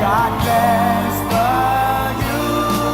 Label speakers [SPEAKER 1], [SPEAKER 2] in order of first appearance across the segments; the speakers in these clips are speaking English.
[SPEAKER 1] God bless the USA.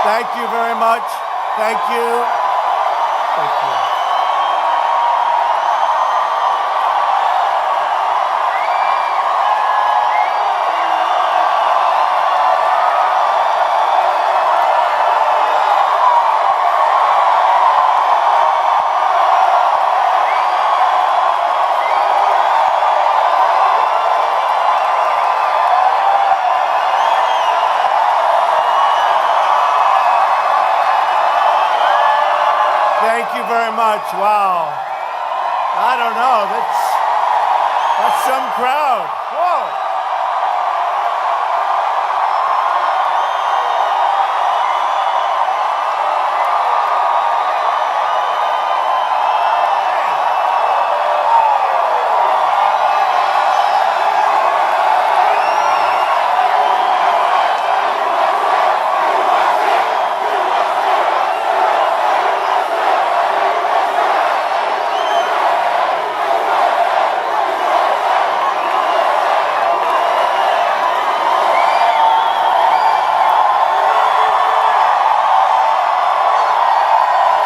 [SPEAKER 1] Thank you very much. Thank you. Thank you. Thank you very much. Wow. I don't know. That's some crowd. Whoa.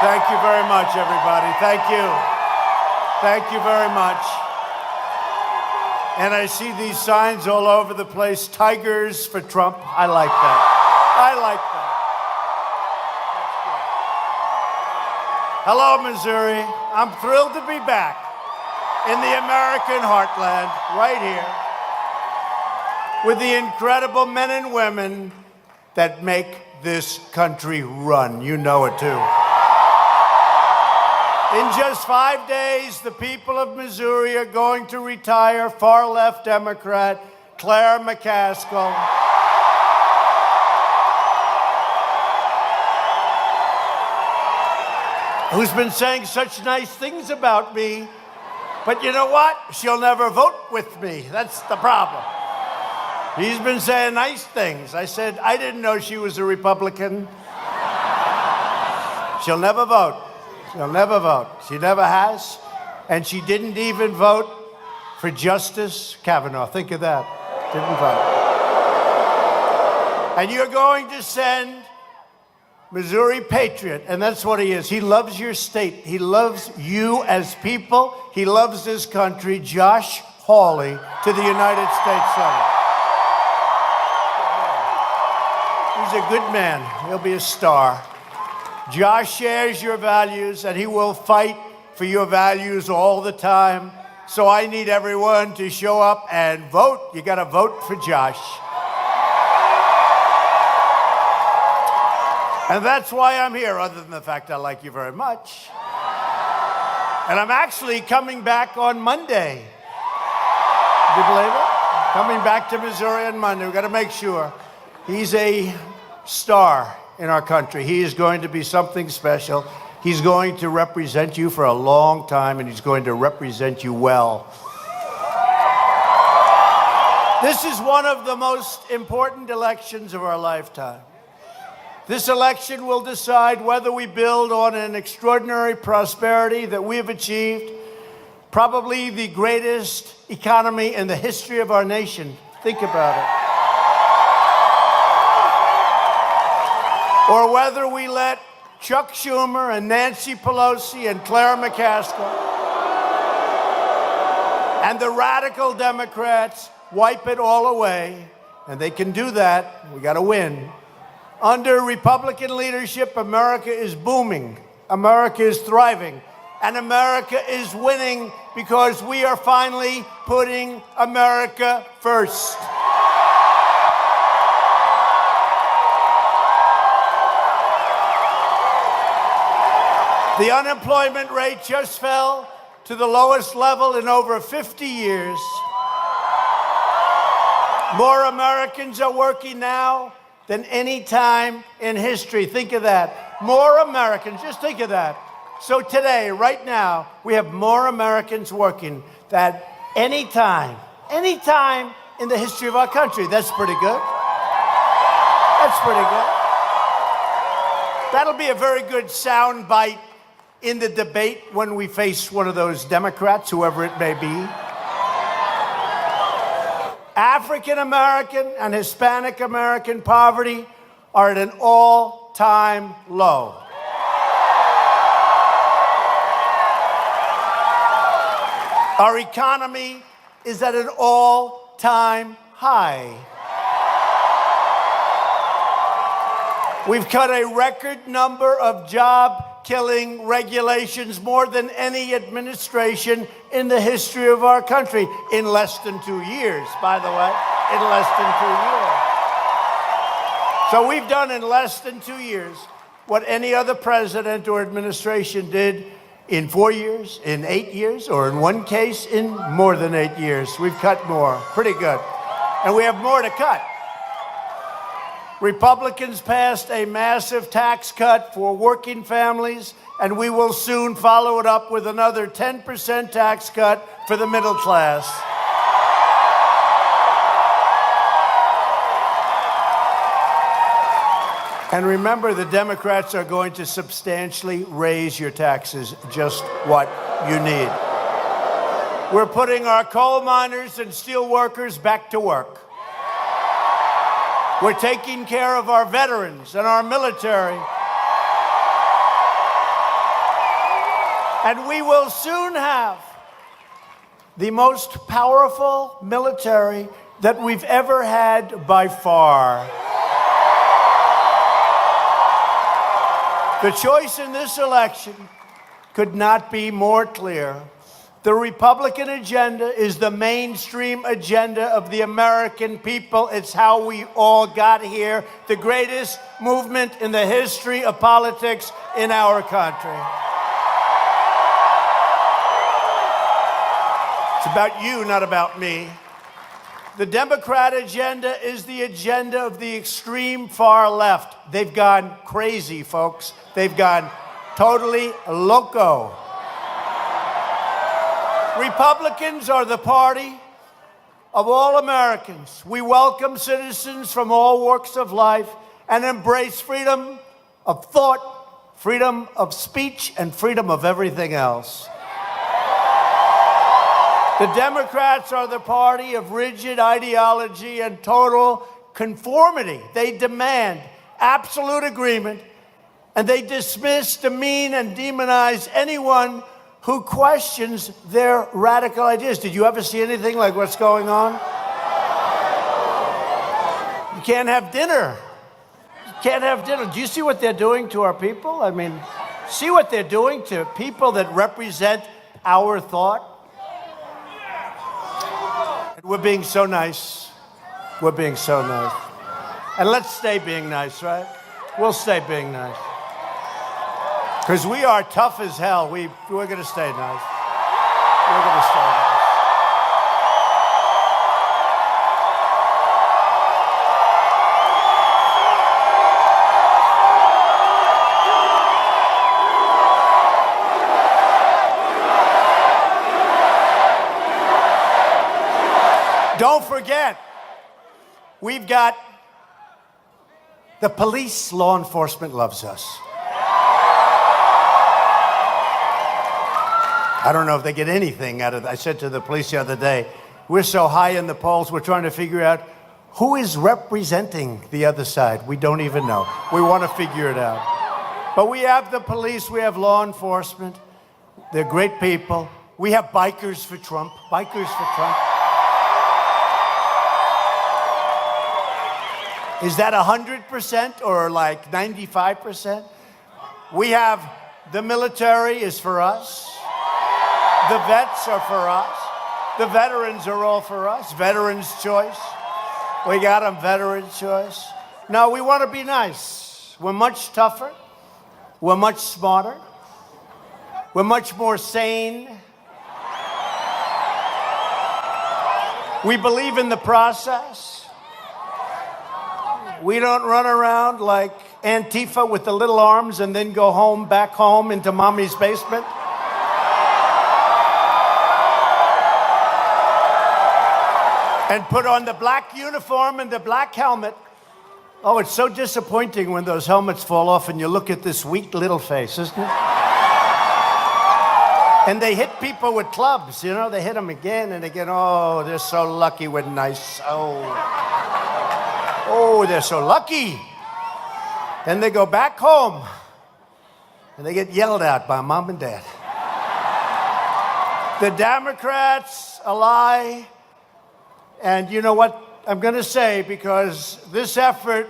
[SPEAKER 1] Thank you very much, everybody. Thank you. Thank you very much. And I see these signs all over the place. Tigers for Trump. I like that. I like that. That's good. Hello, Missouri. I'm thrilled to be back in the American heartland, right here, with the incredible men and women that make this country run. You know it, too. In just 5 days, the people of Missouri are going to retire far-left Democrat Claire McCaskill. Who's been saying such nice things about me. But you know what? She'll never vote with me. That's the problem. He's been saying nice things. I said, I didn't know she was a Republican. She'll never vote. She'll never vote. She never has. And she didn't even vote for Justice Kavanaugh. Think of that. Didn't vote. And you're going to send Missouri patriot, and that's what he is. He loves your state. He loves you as people. He loves this country. Josh Hawley to the United States Senate. He's a good man. He'll be a star. Josh shares your values, and he will fight for your values all the time. So I need everyone to show up and vote. You got to vote for Josh. And that's why I'm here, other than the fact I like you very much. And I'm actually coming back on Monday. Do you believe it? Coming back to Missouri on Monday. We've got to make sure. He's a star in our country. He is going to be something special. He's going to represent you for a long time, and he's going to represent you well. This is one of the most important elections of our lifetime. This election will decide whether we build on an extraordinary prosperity that we have achieved, probably the greatest economy in the history of our nation. Think about it. Or whether we let Chuck Schumer and Nancy Pelosi and Claire McCaskill and the radical Democrats wipe it all away, and they can do that. We got to win. Under Republican leadership, America is booming. America is thriving. And America is winning because we are finally putting America first. The unemployment rate just fell to the lowest level in over 50 years. More Americans are working now than any time in history. Think of that. More Americans, just think of that. So today, right now, we have more Americans working than any time in the history of our country. That's pretty good. That's pretty good. That'll be a very good sound bite in the debate when we face one of those Democrats, whoever it may be. African American and Hispanic American poverty are at an all-time low. Our economy is at an all-time high. We've cut a record number of job-killing regulations, more than any administration in the history of our country, in less than 2 years, by the way, in less than 2 years. So we've done in less than 2 years what any other president or administration did in 4 years, in 8 years, or in one case, in more than 8 years. We've cut more. Pretty good. And we have more to cut. Republicans passed a massive tax cut for working families, and we will soon follow it up with another 10% tax cut for the middle class. And remember, the Democrats are going to substantially raise your taxes, just what you need. We're putting our coal miners and steel workers back to work. We're taking care of our veterans and our military. And we will soon have the most powerful military that we've ever had by far. The choice in this election could not be more clear. The Republican agenda is the mainstream agenda of the American people. It's how we all got here, the greatest movement in the history of politics in our country. It's about you, not about me. The Democrat agenda is the agenda of the extreme far left. They've gone crazy, folks. They've gone totally loco. Republicans are the party of all Americans. We welcome citizens from all walks of life and embrace freedom of thought, freedom of speech, and freedom of everything else. The Democrats are the party of rigid ideology and total conformity. They demand absolute agreement, and they dismiss, demean, and demonize anyone who questions their radical ideas. Did you ever see anything like what's going on? You can't have dinner. You can't have dinner. Do you see what they're doing to our people? I mean, see what they're doing to people that represent our thought? We're being so nice. We're being so nice. And let's stay being nice, right? We'll stay being nice. Because we are tough as hell. We're going to stay nice. We're going to stay nice. Don't forget, we've got the police. Law enforcement loves us. I don't know if they get anything out of it. I said to the police the other day, we're so high in the polls, we're trying to figure out who is representing the other side. We don't even know. We want to figure it out. But we have the police, we have law enforcement. They're great people. We have bikers for Trump. Bikers for Trump. Is that 100% or like 95%? We have The military is for us. The vets are for us. The veterans are all for us. Veterans' choice. We got them, veterans' choice. No, we want to be nice. We're much tougher. We're much smarter. We're much more sane. We believe in the process. We don't run around like Antifa with the little arms and then go home, back home into mommy's basement. And put on the black uniform and the black helmet. Oh, it's so disappointing when those helmets fall off and you look at this weak little face, isn't it? And they hit people with clubs, you know, they hit them again and again. Oh, they're so lucky with nice. Oh, they're so lucky. Then they go back home and they get yelled at by mom and dad. The Democrats, a lie. And you know what I'm going to say, because this effort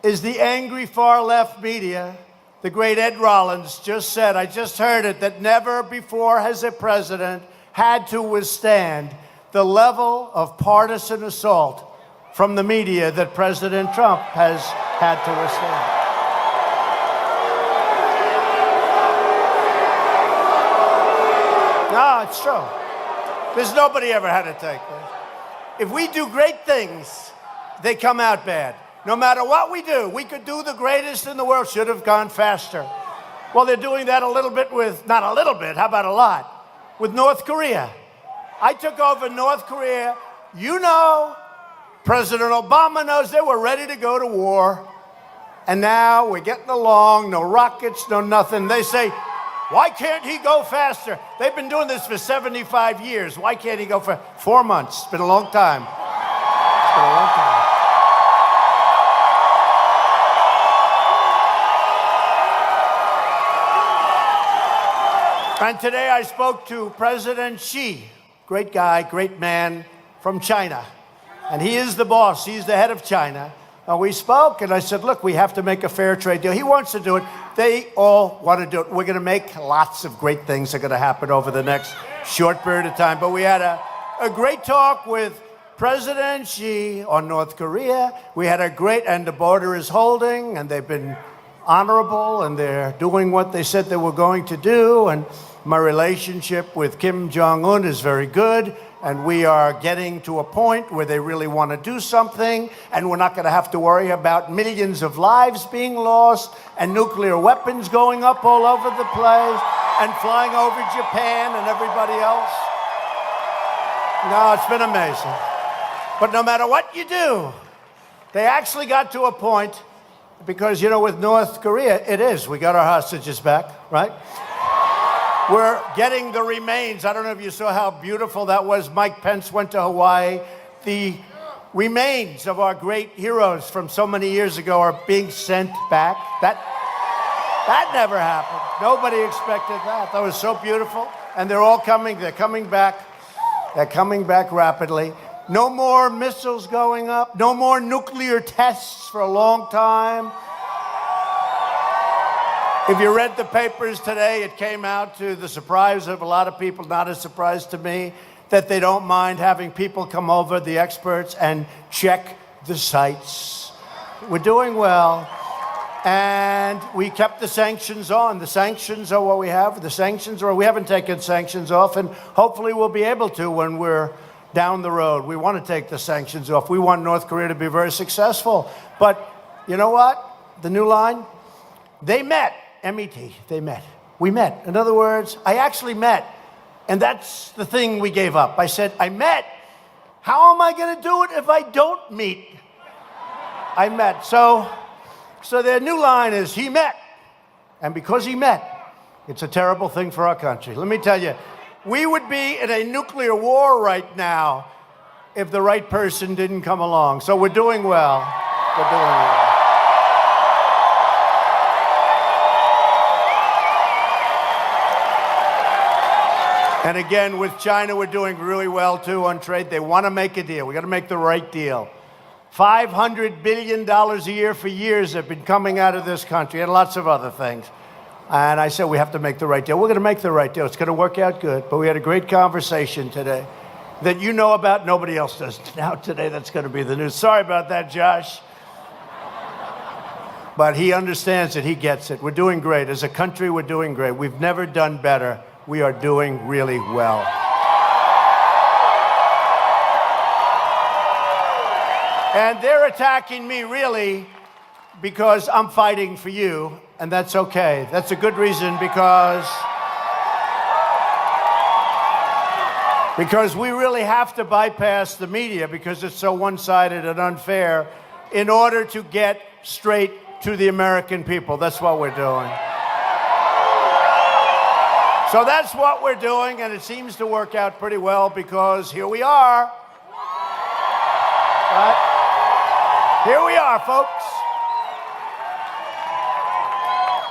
[SPEAKER 1] is the angry far left media. The great Ed Rollins just said, I just heard it, that never before has a president had to withstand the level of partisan assault from the media that President Trump has had to withstand. No, it's true. There's nobody ever had to take this. If we do great things, they come out bad. No matter what we do, we could do the greatest in the world, should have gone faster. Well, they're doing that a little bit with, not a little bit, how about a lot, with North Korea. I took over North Korea. You know, President Obama knows they were ready to go to war. And now we're getting along, no rockets, no nothing. They say, why can't he go faster? They've been doing this for 75 years. Why can't he go for 4 months? It's been a long time. It's been a long time. And today I spoke to President Xi, great guy, great man from China. And he is the boss. He's the head of China. We spoke, and I said, look, we have to make a fair trade deal. He wants to do it. They all want to do it. We're going to make lots of great things that are going to happen over the next short period of time. But we had a great talk with President Xi on North Korea. We had a great, and the border is holding, and they've been honorable, and they're doing what they said they were going to do. And my relationship with Kim Jong-un is very good. And we are getting to a point where they really want to do something, and we're not going to have to worry about millions of lives being lost and nuclear weapons going up all over the place and flying over Japan and everybody else. No, it's been amazing. But no matter what you do, they actually got to a point, because, you know, with North Korea, it is. We got our hostages back, right? We're getting the remains. I don't know if you saw how beautiful that was. Mike Pence went to Hawaii. The remains of our great heroes from so many years ago are being sent back. That never happened. Nobody expected that. That was so beautiful. And they're all coming. They're coming back. They're coming back rapidly. No more missiles going up. No more nuclear tests for a long time. If you read the papers today, it came out, to the surprise of a lot of people, not a surprise to me, that they don't mind having people come over, the experts, and check the sites. We're doing well. And we kept the sanctions on. The sanctions are what we have. The sanctions are, we haven't taken sanctions off, and hopefully we'll be able to when we're down the road. We want to take the sanctions off. We want North Korea to be very successful. But you know what? The new line? They met. MET, they met. We met. In other words, I actually met. And that's the thing we gave up. I said, I met. How am I going to do it if I don't meet? I met. So their new line is, he met. And because he met, it's a terrible thing for our country. Let me tell you, we would be in a nuclear war right now if the right person didn't come along. So we're doing well. We're doing well. And again, with China, we're doing really well, too, on trade. They want to make a deal. We got to make the right deal. $500 billion a year for years have been coming out of this country, and lots of other things. And I said, we have to make the right deal. We're going to make the right deal. It's going to work out good. But we had a great conversation today that you know about, nobody else does. Now today, that's going to be the news. Sorry about that, Josh. But he understands it. He gets it. We're doing great. As a country, we're doing great. We've never done better. We are doing really well. And they're attacking me, really, because I'm fighting for you, and that's okay. That's a good reason, because we really have to bypass the media because it's so one-sided and unfair in order to get straight to the American people. That's what we're doing. So that's what we're doing, and it seems to work out pretty well because here we are. Right? Here we are, folks.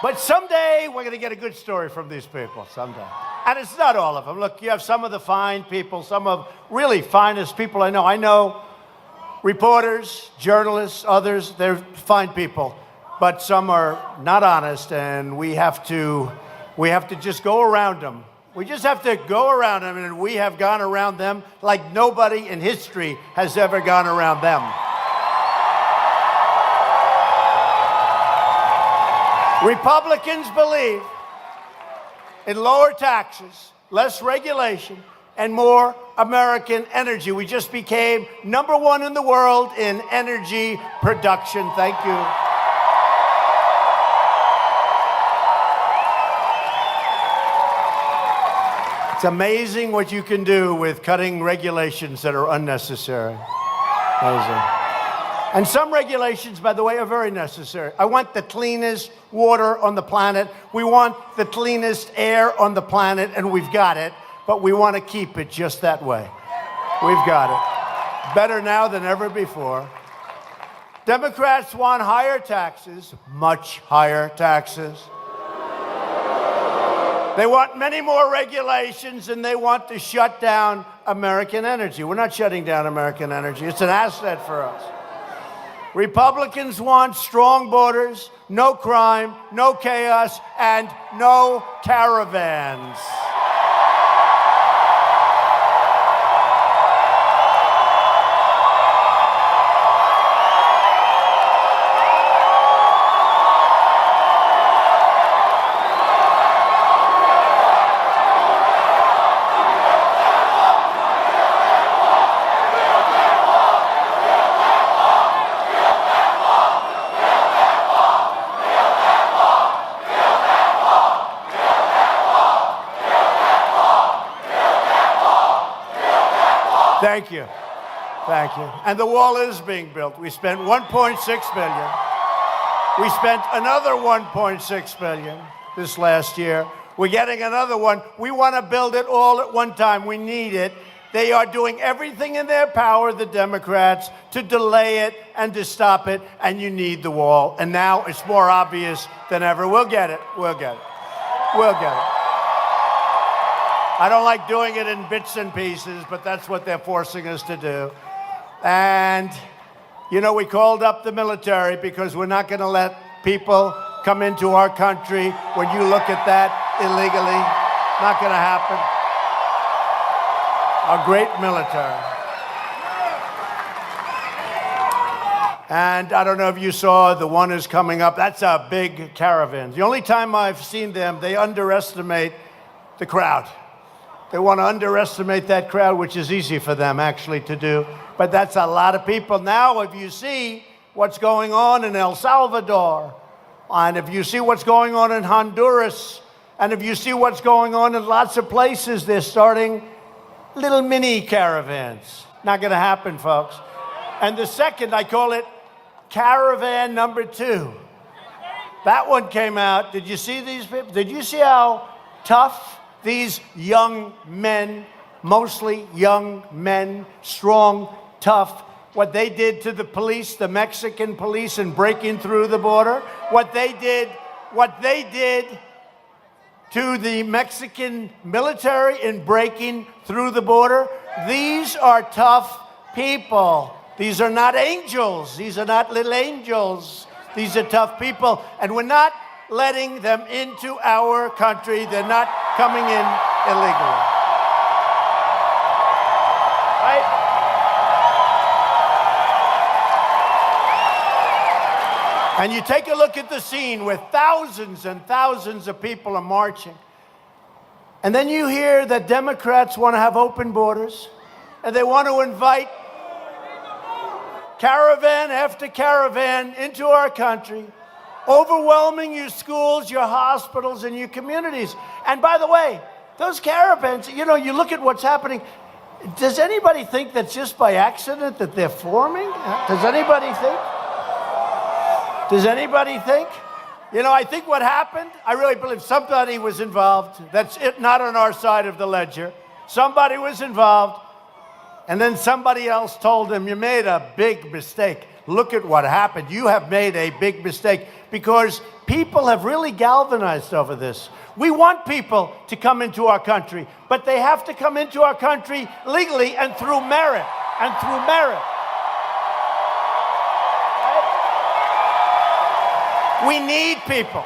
[SPEAKER 1] But someday we're going to get a good story from these people, someday. And it's not all of them. Look, you have some of the fine people, some of really finest people I know. I know reporters, journalists, others, they're fine people. But some are not honest, and we have to just go around them. We just have to go around them, and we have gone around them like nobody in history has ever gone around them. Republicans believe in lower taxes, less regulation, and more American energy. We just became #1 in the world in energy production. Thank you. It's amazing what you can do with cutting regulations that are unnecessary. Amazing. And some regulations, by the way, are very necessary. I want the cleanest water on the planet. We want the cleanest air on the planet, and we've got it, but we want to keep it just that way. We've got it. Better now than ever before. Democrats want higher taxes, much higher taxes. They want many more regulations, and they want to shut down American energy. We're not shutting down American energy. It's an asset for us. Republicans want strong borders, no crime, no chaos, and no caravans. Thank you. Thank you. And the wall is being built. We spent $1.6 billion. We spent another $1.6 billion this last year. We're getting another one. We want to build it all at one time. We need it. They are doing everything in their power, the Democrats, to delay it and to stop it, and you need the wall. And now it's more obvious than ever. We'll get it. We'll get it. We'll get it. I don't like doing it in bits and pieces, but that's what they're forcing us to do. And, you know, we called up the military because we're not going to let people come into our country when you look at that illegally. Not going to happen. Our great military. And I don't know if you saw, the one is coming up. That's a big caravan. The only time I've seen them, they underestimate the crowd. They want to underestimate that crowd, which is easy for them, actually, to do. But that's a lot of people. Now, if you see what's going on in El Salvador, and if you see what's going on in Honduras, and if you see what's going on in lots of places, they're starting little mini caravans. Not going to happen, folks. And the second, I call it caravan number 2. That one came out. Did you see these people? Did you see how tough these young men, mostly young men, strong, tough, what they did to the police, the Mexican police, in breaking through the border, what they did to the Mexican military in breaking through the border? These are tough people. These are not angels. These are not little angels. These are tough people. And we're not letting them into our country. They're not coming in illegally. Right? And you take a look at the scene where thousands and thousands of people are marching. And then you hear that Democrats want to have open borders, and they want to invite caravan after caravan into our country, overwhelming your schools, your hospitals, and your communities. And by the way, those caravans, you know, you look at what's happening. Does anybody think that's just by accident that they're forming? Does anybody think? Does anybody think? You know, I think what happened, I really believe somebody was involved. That's it, not on our side of the ledger. Somebody was involved, and then somebody else told them, you made a big mistake. Look at what happened. You have made a big mistake, because people have really galvanized over this. We want people to come into our country, but they have to come into our country legally and through merit, We need people.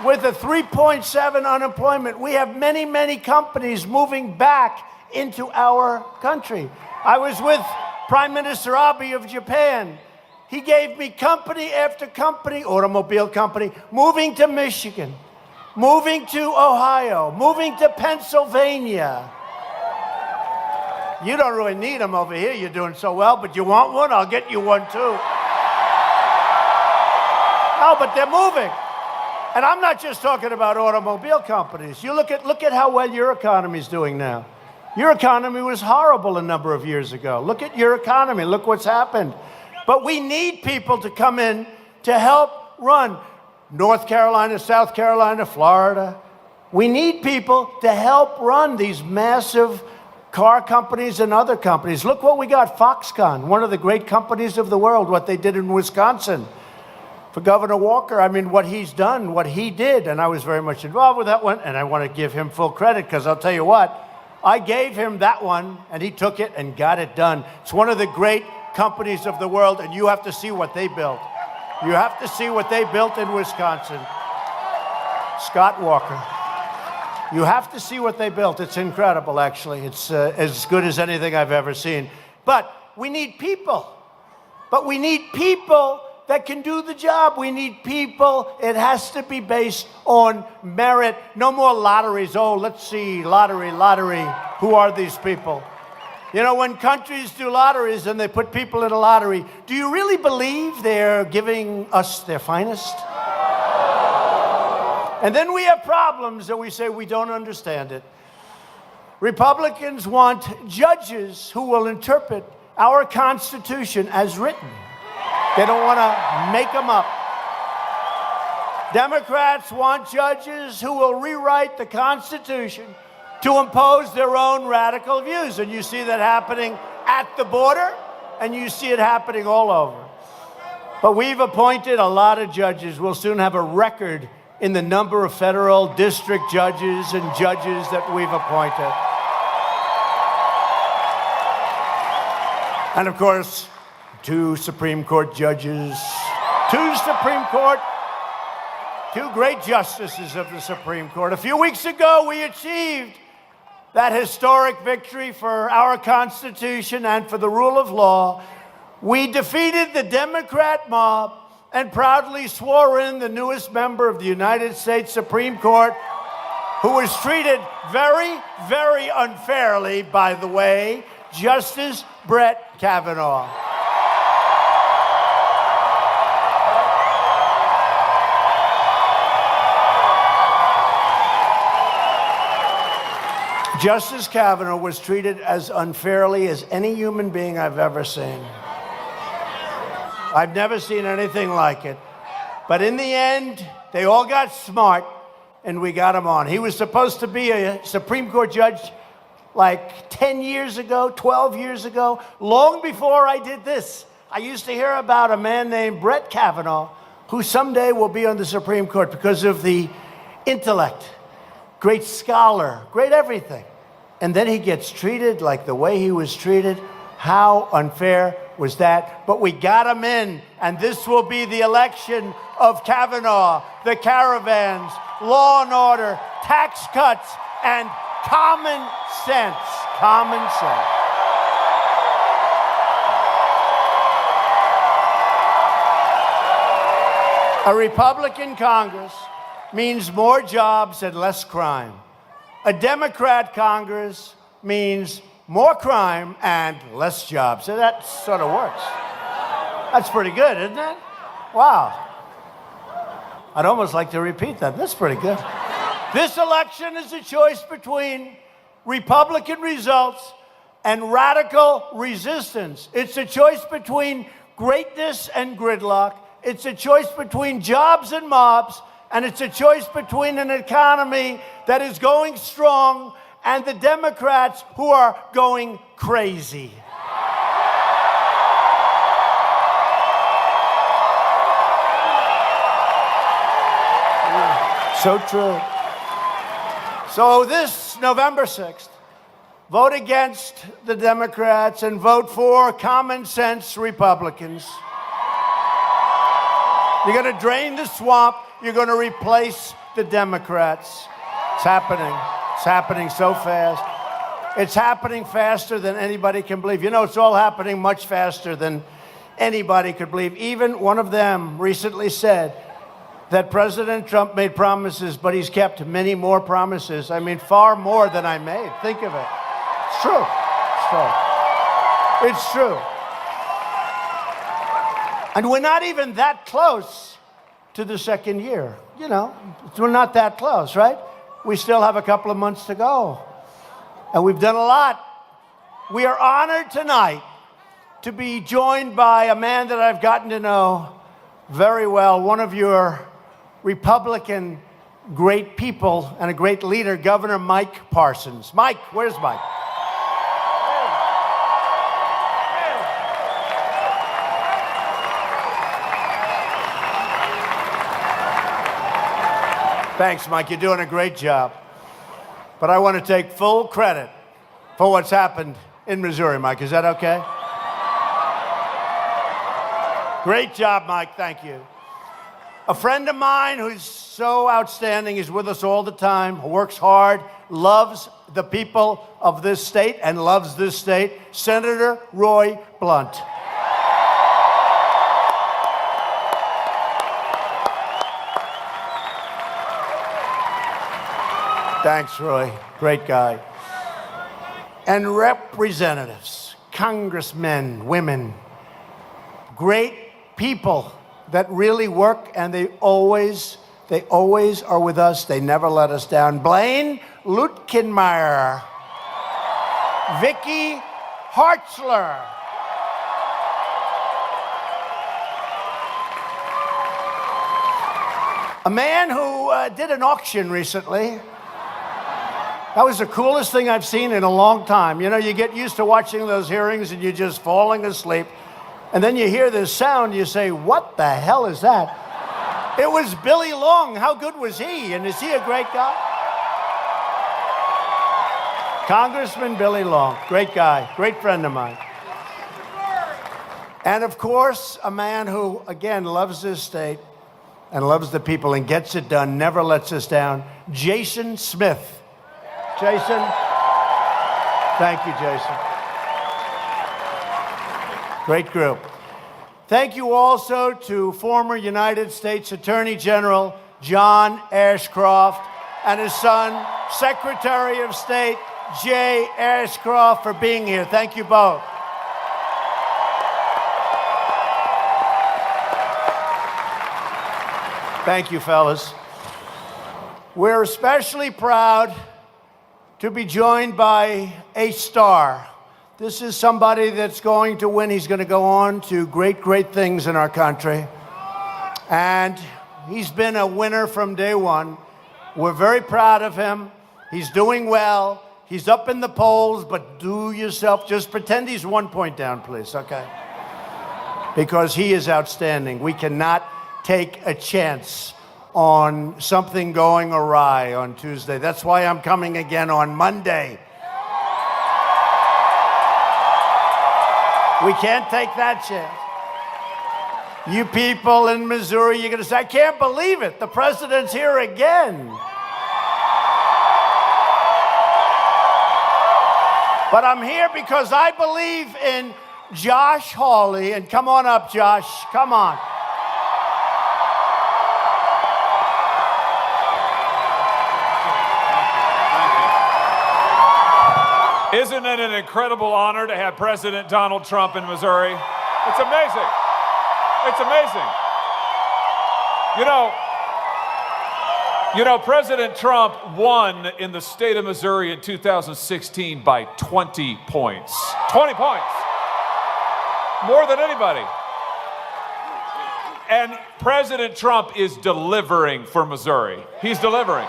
[SPEAKER 1] With a 3.7 unemployment, we have many, many companies moving back into our country. I was with Prime Minister Abe of Japan. He gave me company after company, automobile company, moving to Michigan, moving to Ohio, moving to Pennsylvania. You don't really need them over here. You're doing so well, but you want one? I'll get you one too. No, but they're moving. And I'm not just talking about automobile companies. You look at how well your economy is doing now. Your economy was horrible a number of years ago. Look at your economy. Look what's happened. But we need people to come in to help run North Carolina, South Carolina, Florida. We need people to help run these massive car companies and other companies. Look what we got, Foxconn, one of the great companies of the world, what they did in Wisconsin. For Governor Walker, I mean, what he's done, what he did, and I was very much involved with that one, and I want to give him full credit, because I'll tell you what, I gave him that one, and he took it and got it done. It's one of the great companies of the world, and you have to see what they built. You have to see what they built in Wisconsin. Scott Walker. You have to see what they built. It's incredible, actually. It's as good as anything I've ever seen. But we need people. But we need people that can do the job. We need people. It has to be based on merit. No more lotteries. Oh, let's see, lottery. Who are these people? You know, when countries do lotteries and they put people in a lottery, do you really believe they're giving us their finest? And then we have problems that we say we don't understand it. Republicans want judges who will interpret our Constitution as written. They don't want to make them up. Democrats want judges who will rewrite the Constitution to impose their own radical views. And you see that happening at the border, and you see it happening all over. But we've appointed a lot of judges. We'll soon have a record in the number of federal district judges and judges that we've appointed. And of course, 2 Supreme Court judges, 2 great justices of the Supreme Court. A few weeks ago, we achieved that historic victory for our Constitution and for the rule of law. We defeated the Democrat mob and proudly swore in the newest member of the United States Supreme Court, who was treated very, very unfairly, by the way, Justice Brett Kavanaugh. Justice Kavanaugh was treated as unfairly as any human being I've ever seen. I've never seen anything like it. But in the end, they all got smart, and we got him on. He was supposed to be a Supreme Court judge like 10 years ago, 12 years ago, long before I did this. I used to hear about a man named Brett Kavanaugh, who someday will be on the Supreme Court because of the intellect. Great scholar, great everything. And then he gets treated like the way he was treated. How unfair was that, but we got him in, and this will be the election of Kavanaugh, the caravans, law and order, tax cuts, and common sense. Common sense. A Republican Congress means more jobs and less crime. A Democrat Congress means more crime and less jobs. So that sort of works. That's pretty good, isn't it? Wow. I'd almost like to repeat that. That's pretty good. This election is a choice between Republican results and radical resistance. It's a choice between greatness and gridlock. It's a choice between jobs and mobs. And it's a choice between an economy that is going strong and the Democrats who are going crazy. So true. So this November 6th, vote against the Democrats and vote for common sense Republicans. You're going to drain the swamp. You're going to replace the Democrats. It's happening. It's happening so fast. It's happening faster than anybody can believe. You know, it's all happening much faster than anybody could believe. Even one of them recently said that President Trump made promises, but he's kept many more promises. I mean, far more than I made. Think of it. It's true. It's true. It's true. And we're not even that close to the second year. You know, we're not that close, right? We still have a couple of months to go. And we've done a lot. We are honored tonight to be joined by a man that I've gotten to know very well, one of your Republican great people and a great leader, Governor Mike Parsons. Mike, where's Mike? Thanks, Mike. You're doing a great job. But I want to take full credit for what's happened in Missouri, Mike. Is that okay? Great job, Mike. Thank you. A friend of mine who's so outstanding, is with us all the time, works hard, loves the people of this state and loves this state, Senator Roy Blunt. Thanks, Roy. Great guy. And representatives, congressmen, women, great people that really work, and they always are with us. They never let us down. Blaine Lutkenmeyer, Vicky Hartzler, a man who did an auction recently. That was the coolest thing I've seen in a long time. You know, you get used to watching those hearings and you're just falling asleep. And then you hear this sound, you say, what the hell is that? It was Billy Long. How good was he? And is he a great guy? Congressman Billy Long. Great guy. Great friend of mine. And of course, a man who, again, loves this state and loves the people and gets it done, never lets us down, Jason Smith. Jason. Thank you, Jason. Great group. Thank you also to former United States Attorney General John Ashcroft and his son, Secretary of State Jay Ashcroft, for being here. Thank you both. Thank you, fellas. We're especially proud to be joined by a star. This is somebody that's going to win. He's going to go on to great, great things in our country. And he's been a winner from day one. We're very proud of him. He's doing well. He's up in the polls, but do yourself, just pretend he's 1 point down, please, okay? Because he is outstanding. We cannot take a chance on something going awry on Tuesday. That's why I'm coming again on Monday. We can't take that chance. You people in Missouri, you're going to say, I can't believe it. The president's here again. But I'm here because I believe in Josh Hawley. And come on up, Josh. Come on.
[SPEAKER 2] Isn't it an incredible honor to have President Donald Trump in Missouri? It's amazing. It's amazing. You know, President Trump won in the state of Missouri in 2016 by 20 points. 20 points. More than anybody. And President Trump is delivering for Missouri. He's delivering.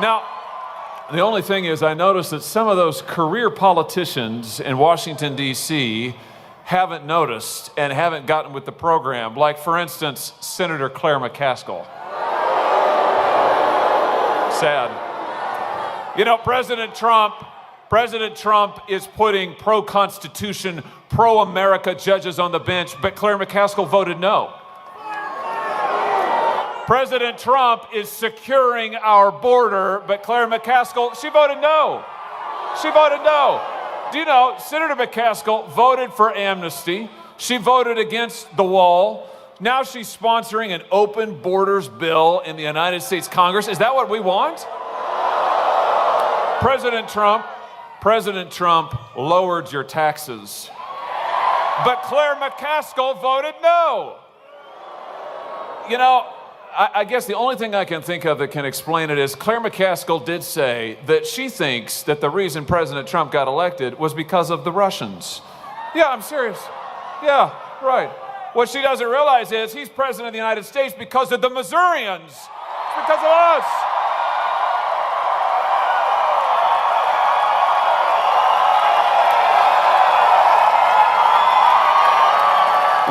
[SPEAKER 2] Now, the only thing is, I noticed that some of those career politicians in Washington, D.C. haven't noticed and haven't gotten with the program. Like, for instance, Senator Claire McCaskill. Sad. You know, President Trump is putting pro-Constitution, pro-America judges on the bench, but Claire McCaskill voted no. President Trump is securing our border, but Claire McCaskill, she voted no. She voted no. Do you know, Senator McCaskill voted for amnesty. She voted against the wall. Now she's sponsoring an open borders bill in the United States Congress. Is that what we want? President Trump lowered your taxes. But Claire McCaskill voted no. You know, I guess the only thing I can think of that can explain it is Claire McCaskill did say that she thinks that the reason President Trump got elected was because of the Russians. Yeah, I'm serious. Yeah, right. What she doesn't realize is he's president of the United States because of the Missourians. It's because of us.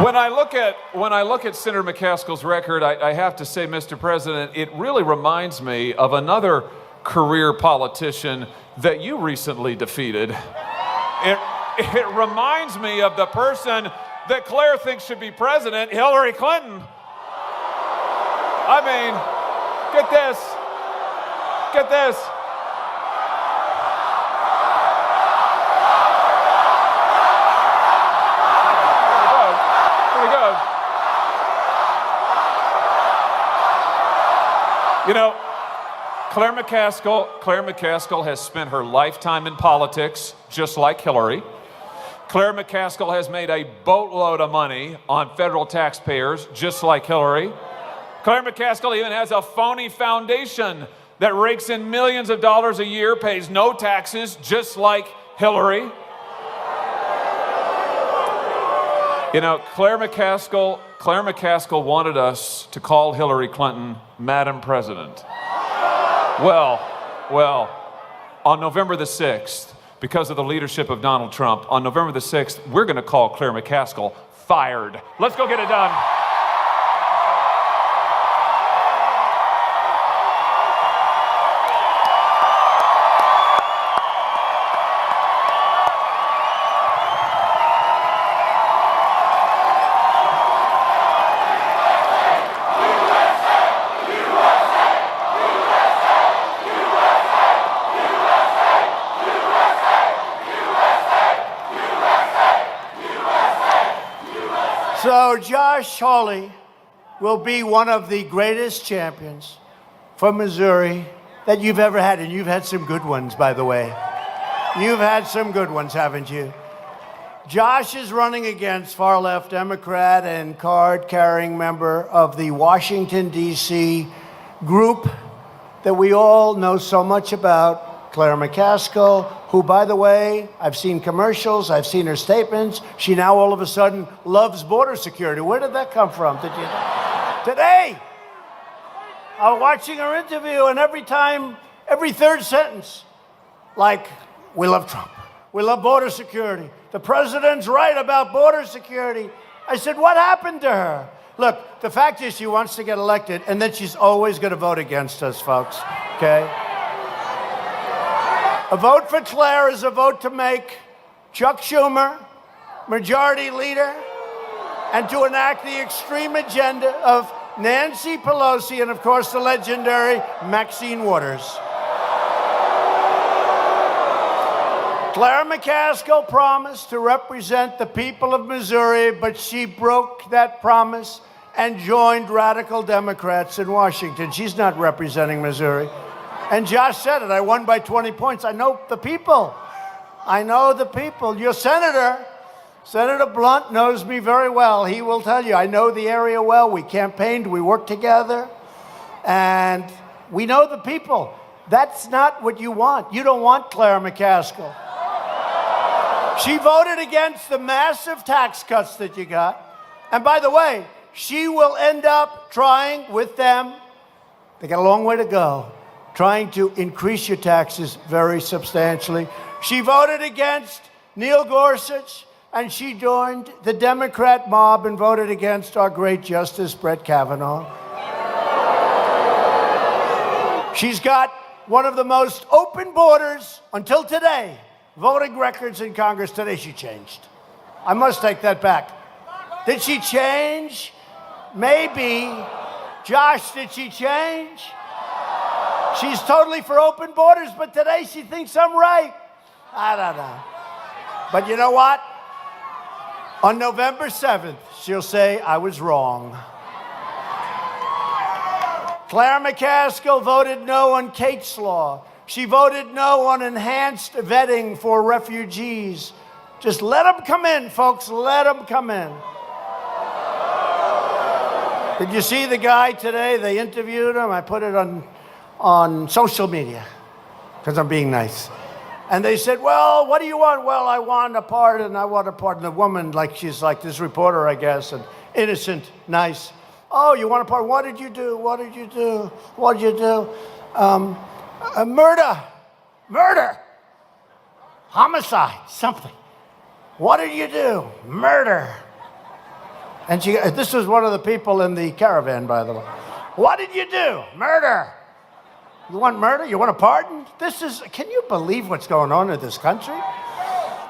[SPEAKER 2] When I look at Senator McCaskill's record, I have to say, Mr. President, it really reminds me of another career politician that you recently defeated. It reminds me of the person that Claire thinks should be president, Hillary Clinton. I mean, get this. Get this. You know, Claire McCaskill has spent her lifetime in politics, just like Hillary. Claire McCaskill has made a boatload of money on federal taxpayers, just like Hillary. Claire McCaskill even has a phony foundation that rakes in millions of dollars a year, pays no taxes, just like Hillary. You know, Claire McCaskill wanted us to call Hillary Clinton Madam President. Well, on November the 6th, because of the leadership of Donald Trump, on November the 6th, we're going to call Claire McCaskill fired. Let's go get it done.
[SPEAKER 1] So Josh Hawley will be one of the greatest champions for Missouri that you've ever had. And you've had some good ones, by the way. You've had some good ones, haven't you? Josh is running against far-left Democrat and card-carrying member of the Washington, D.C. group that we all know so much about, Claire McCaskill, who, by the way, I've seen commercials, I've seen her statements. She now all of a sudden loves border security. Where did that come from? Today, I was watching her interview, and every third sentence, like, we love Trump. We love border security. The president's right about border security. I said, what happened to her? Look, the fact is she wants to get elected, and then she's always going to vote against us, folks, okay? A vote for Claire is a vote to make Chuck Schumer, majority leader and to enact the extreme agenda of Nancy Pelosi and, of course, the legendary Maxine Waters. Claire McCaskill promised to represent the people of Missouri, but she broke that promise and joined radical Democrats in Washington. She's not representing Missouri. And Josh said it, I won by 20 points. I know the people. I know the people. Your senator, Senator Blunt, knows me very well. He will tell you, I know the area well. We campaigned, we worked together, and we know the people. That's not what you want. You don't want Claire McCaskill. She voted against the massive tax cuts that you got. And by the way, she will end up trying with them, they got a long way to go, trying to increase your taxes very substantially. She voted against Neil Gorsuch, and she joined the Democrat mob and voted against our great Justice Brett Kavanaugh. She's got one of the most open borders until today. Voting records in Congress. Today she changed. I must take that back. Did she change? Maybe. Josh, did she change? She's totally for open borders, but today she thinks I'm right. I don't know. But you know what? On November 7th, she'll say I was wrong. Claire McCaskill voted no on Kate's Law. She voted no on enhanced vetting for refugees. Just let them come in, folks. Let them come in. Did you see the guy today? They interviewed him. I put it on social media because I'm being nice. And they said, well, what do you want? Well, I want a pardon. I want a pardon. The woman, she's like this reporter, I guess, and innocent, nice. Oh, you want a pardon? What did you do? What did you do? What did you do? Murder, homicide, something. What did you do? Murder. And this was one of the people in the caravan, by the way. What did you do? Murder. You want murder? You want a pardon? Can you believe what's going on in this country?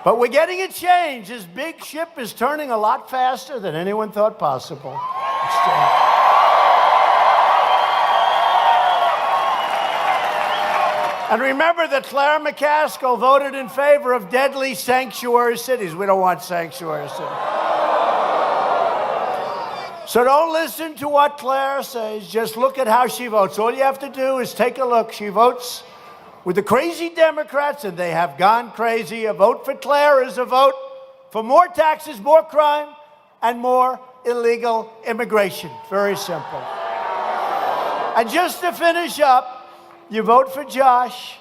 [SPEAKER 1] But we're getting a change. This big ship is turning a lot faster than anyone thought possible. And remember that Claire McCaskill voted in favor of deadly sanctuary cities. We don't want sanctuary cities. So don't listen to what Claire says. Just look at how she votes. All you have to do is take a look. She votes with the crazy Democrats, and they have gone crazy. A vote for Claire is a vote for more taxes, more crime, and more illegal immigration. Very simple. And just to finish up, you vote for Josh.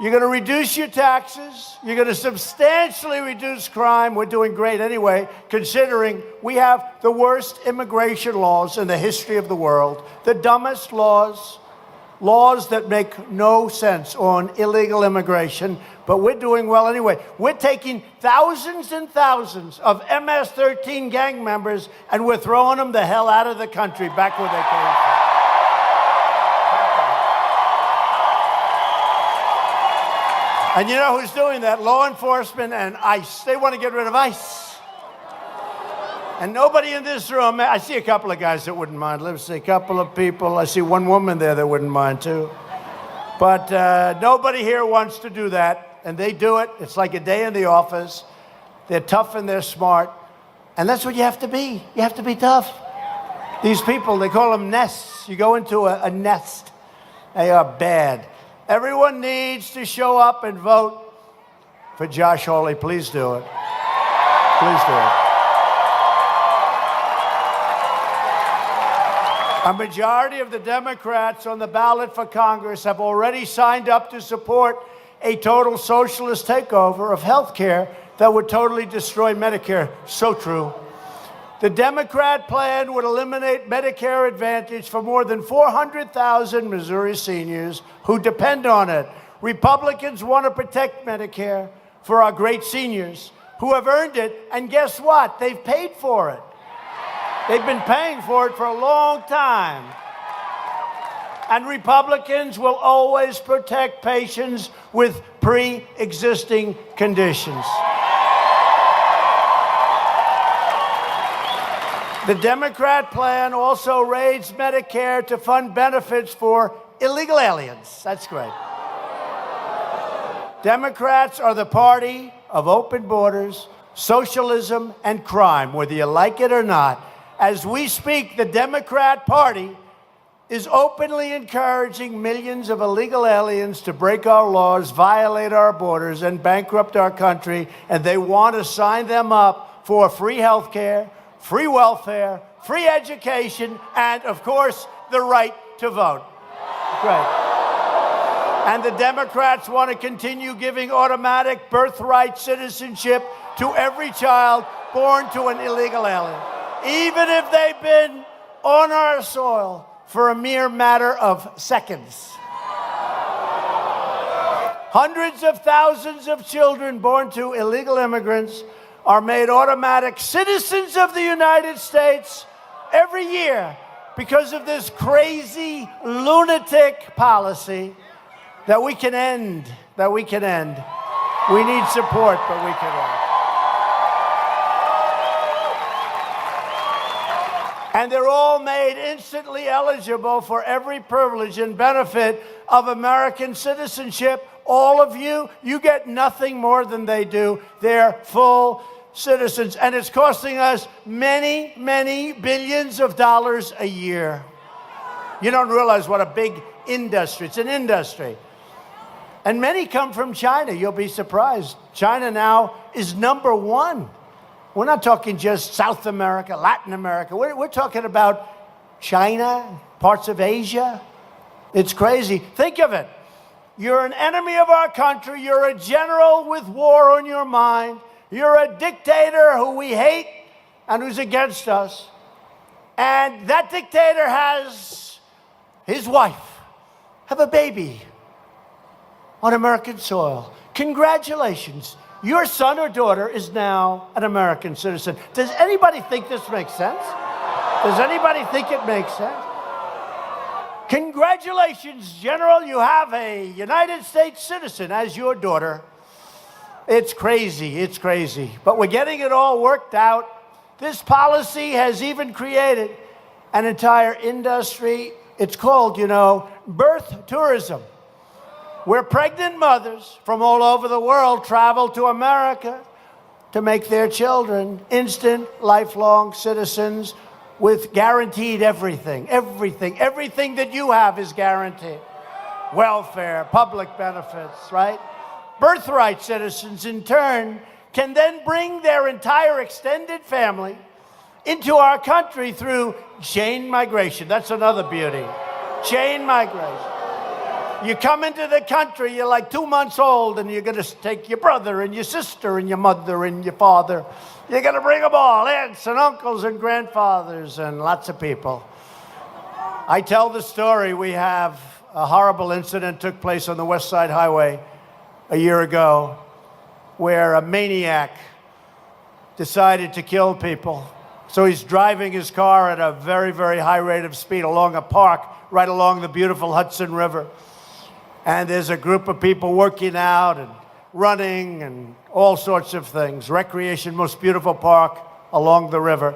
[SPEAKER 1] You're going to reduce your taxes. You're going to substantially reduce crime. We're doing great anyway, considering we have the worst immigration laws in the history of the world, the dumbest laws that make no sense on illegal immigration, but we're doing well anyway. We're taking thousands and thousands of MS-13 gang members, and we're throwing them the hell out of the country, back where they came from. And you know who's doing that? Law enforcement and ICE. They want to get rid of ICE. And nobody in this room, I see a couple of guys that wouldn't mind. Let's see, a couple of people. I see one woman there that wouldn't mind too. But nobody here wants to do that. And they do it. It's like a day in the office. They're tough and they're smart. And that's what you have to be. You have to be tough. These people, they call them nests. You go into a nest. They are bad. Everyone needs to show up and vote for Josh Hawley. Please do it. Please do it. A majority of the Democrats on the ballot for Congress have already signed up to support a total socialist takeover of health care that would totally destroy Medicare. So true. The Democrat plan would eliminate Medicare Advantage for more than 400,000 Missouri seniors who depend on it. Republicans want to protect Medicare for our great seniors who have earned it, and guess what? They've paid for it. They've been paying for it for a long time. And Republicans will always protect patients with pre-existing conditions. The Democrat plan also raised Medicare to fund benefits for illegal aliens. That's great. Democrats are the party of open borders, socialism, and crime, whether you like it or not. As we speak, the Democrat Party is openly encouraging millions of illegal aliens to break our laws, violate our borders, and bankrupt our country, and they want to sign them up for free health care, free welfare, free education, and, of course, the right to vote. Great. And the Democrats want to continue giving automatic birthright citizenship to every child born to an illegal alien, even if they've been on our soil for a mere matter of seconds. Hundreds of thousands of children born to illegal immigrants are made automatic citizens of the United States every year because of this crazy, lunatic policy that we can end, We need support, but we can end. And they're all made instantly eligible for every privilege and benefit of American citizenship. All of you get nothing more than they do. They're full citizens. And it's costing us many, many billions of dollars a year. You don't realize what a big industry. It's an industry. And many come from China. You'll be surprised. China now is number one. We're not talking just South America, Latin America. We're talking about China, parts of Asia. It's crazy. Think of it. You're an enemy of our country. You're a general with war on your mind. You're a dictator who we hate and who's against us. And that dictator has his wife have a baby on American soil. Congratulations. Your son or daughter is now an American citizen. Does anybody think this makes sense? Does anybody think it makes sense? Congratulations, General. You have a United States citizen as your daughter. It's crazy. It's crazy. But we're getting it all worked out. This policy has even created an entire industry. It's called, birth tourism, where pregnant mothers from all over the world travel to America to make their children instant, lifelong citizens with guaranteed everything. Everything that you have is guaranteed. Welfare, public benefits, right? Birthright citizens, in turn, can then bring their entire extended family into our country through chain migration. That's another beauty. Chain migration. You come into the country, you're like 2 months old, and you're going to take your brother and your sister and your mother and your father. You're going to bring them all, aunts and uncles and grandfathers and lots of people. I tell the story. We have a horrible incident took place on the West Side Highway a year ago where a maniac decided to kill people. So he's driving his car at a very, very high rate of speed along a park right along the beautiful Hudson River. And there's a group of people working out and running and all sorts of things. Recreation, most beautiful park along the river.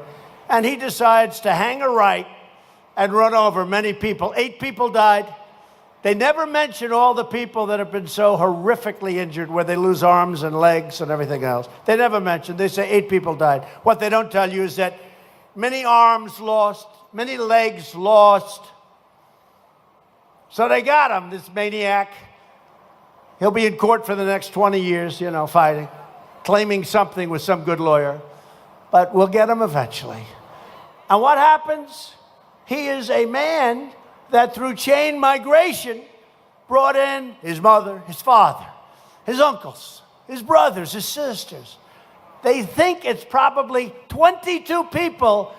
[SPEAKER 1] And he decides to hang a right and run over many people. 8 people died. They never mention all the people that have been so horrifically injured where they lose arms and legs and everything else. They never mention. They say 8 people died. What they don't tell you is that many arms lost, many legs lost. So they got him, this maniac. He'll be in court for the next 20 years, fighting, claiming something with some good lawyer. But we'll get him eventually. And what happens? He is a man that through chain migration brought in his mother, his father, his uncles, his brothers, his sisters. They think it's probably 22 people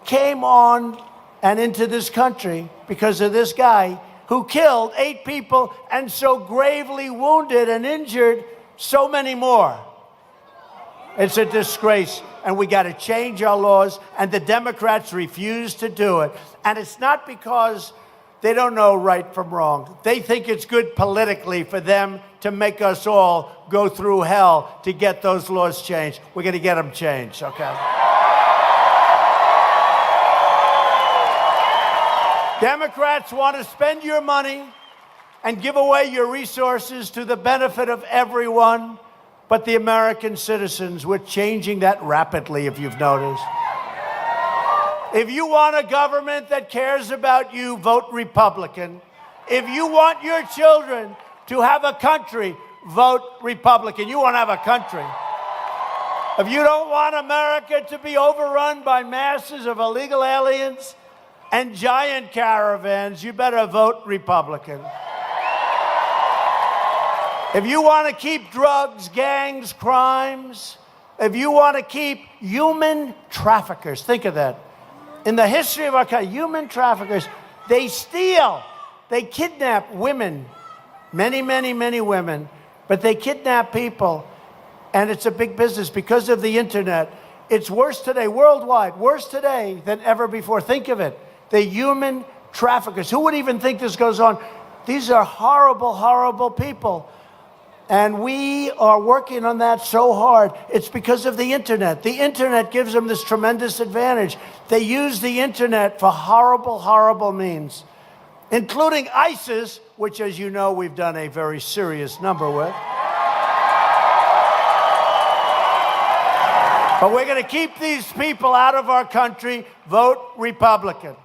[SPEAKER 1] came on and into this country because of this guy who killed 8 people and so gravely wounded and injured so many more. It's a disgrace, and we got to change our laws, and the Democrats refuse to do it. And it's not because they don't know right from wrong. They think it's good politically for them to make us all go through hell to get those laws changed. We're going to get them changed, okay? Democrats want to spend your money and give away your resources to the benefit of everyone but the American citizens. We're changing that rapidly, if you've noticed. If you want a government that cares about you, vote Republican. If you want your children to have a country, vote Republican. You want to have a country. If you don't want America to be overrun by masses of illegal aliens and giant caravans, you better vote Republican. If you want to keep drugs, gangs, crimes, if you want to keep human traffickers, think of that. In the history of our country, human traffickers, they steal, they kidnap women, many, many, many women, but they kidnap people, and it's a big business because of the internet. It's worse today, worldwide, worse today than ever before. Think of it, the human traffickers. Who would even think this goes on? These are horrible, horrible people. And we are working on that so hard. It's because of the internet. The internet gives them this tremendous advantage. They use the internet for horrible, horrible means, including ISIS, which, as you know, we've done a very serious number with. But we're going to keep these people out of our country. Vote Republican.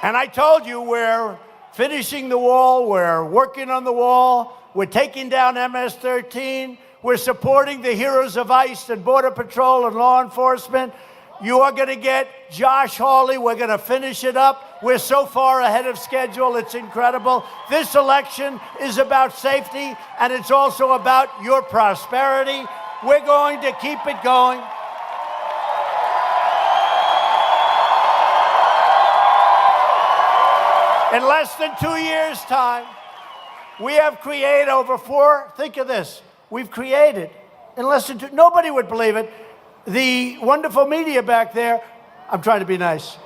[SPEAKER 1] And I told you we're finishing the wall, we're working on the wall, we're taking down MS-13, we're supporting the heroes of ICE and Border Patrol and law enforcement. You are going to get Josh Hawley. We're going to finish it up. We're so far ahead of schedule, it's incredible. This election is about safety, and it's also about your prosperity. We're going to keep it going. In less than 2 years' time, we have created think of this, we've created, in less than nobody would believe it, the wonderful media back there, I'm trying to be nice.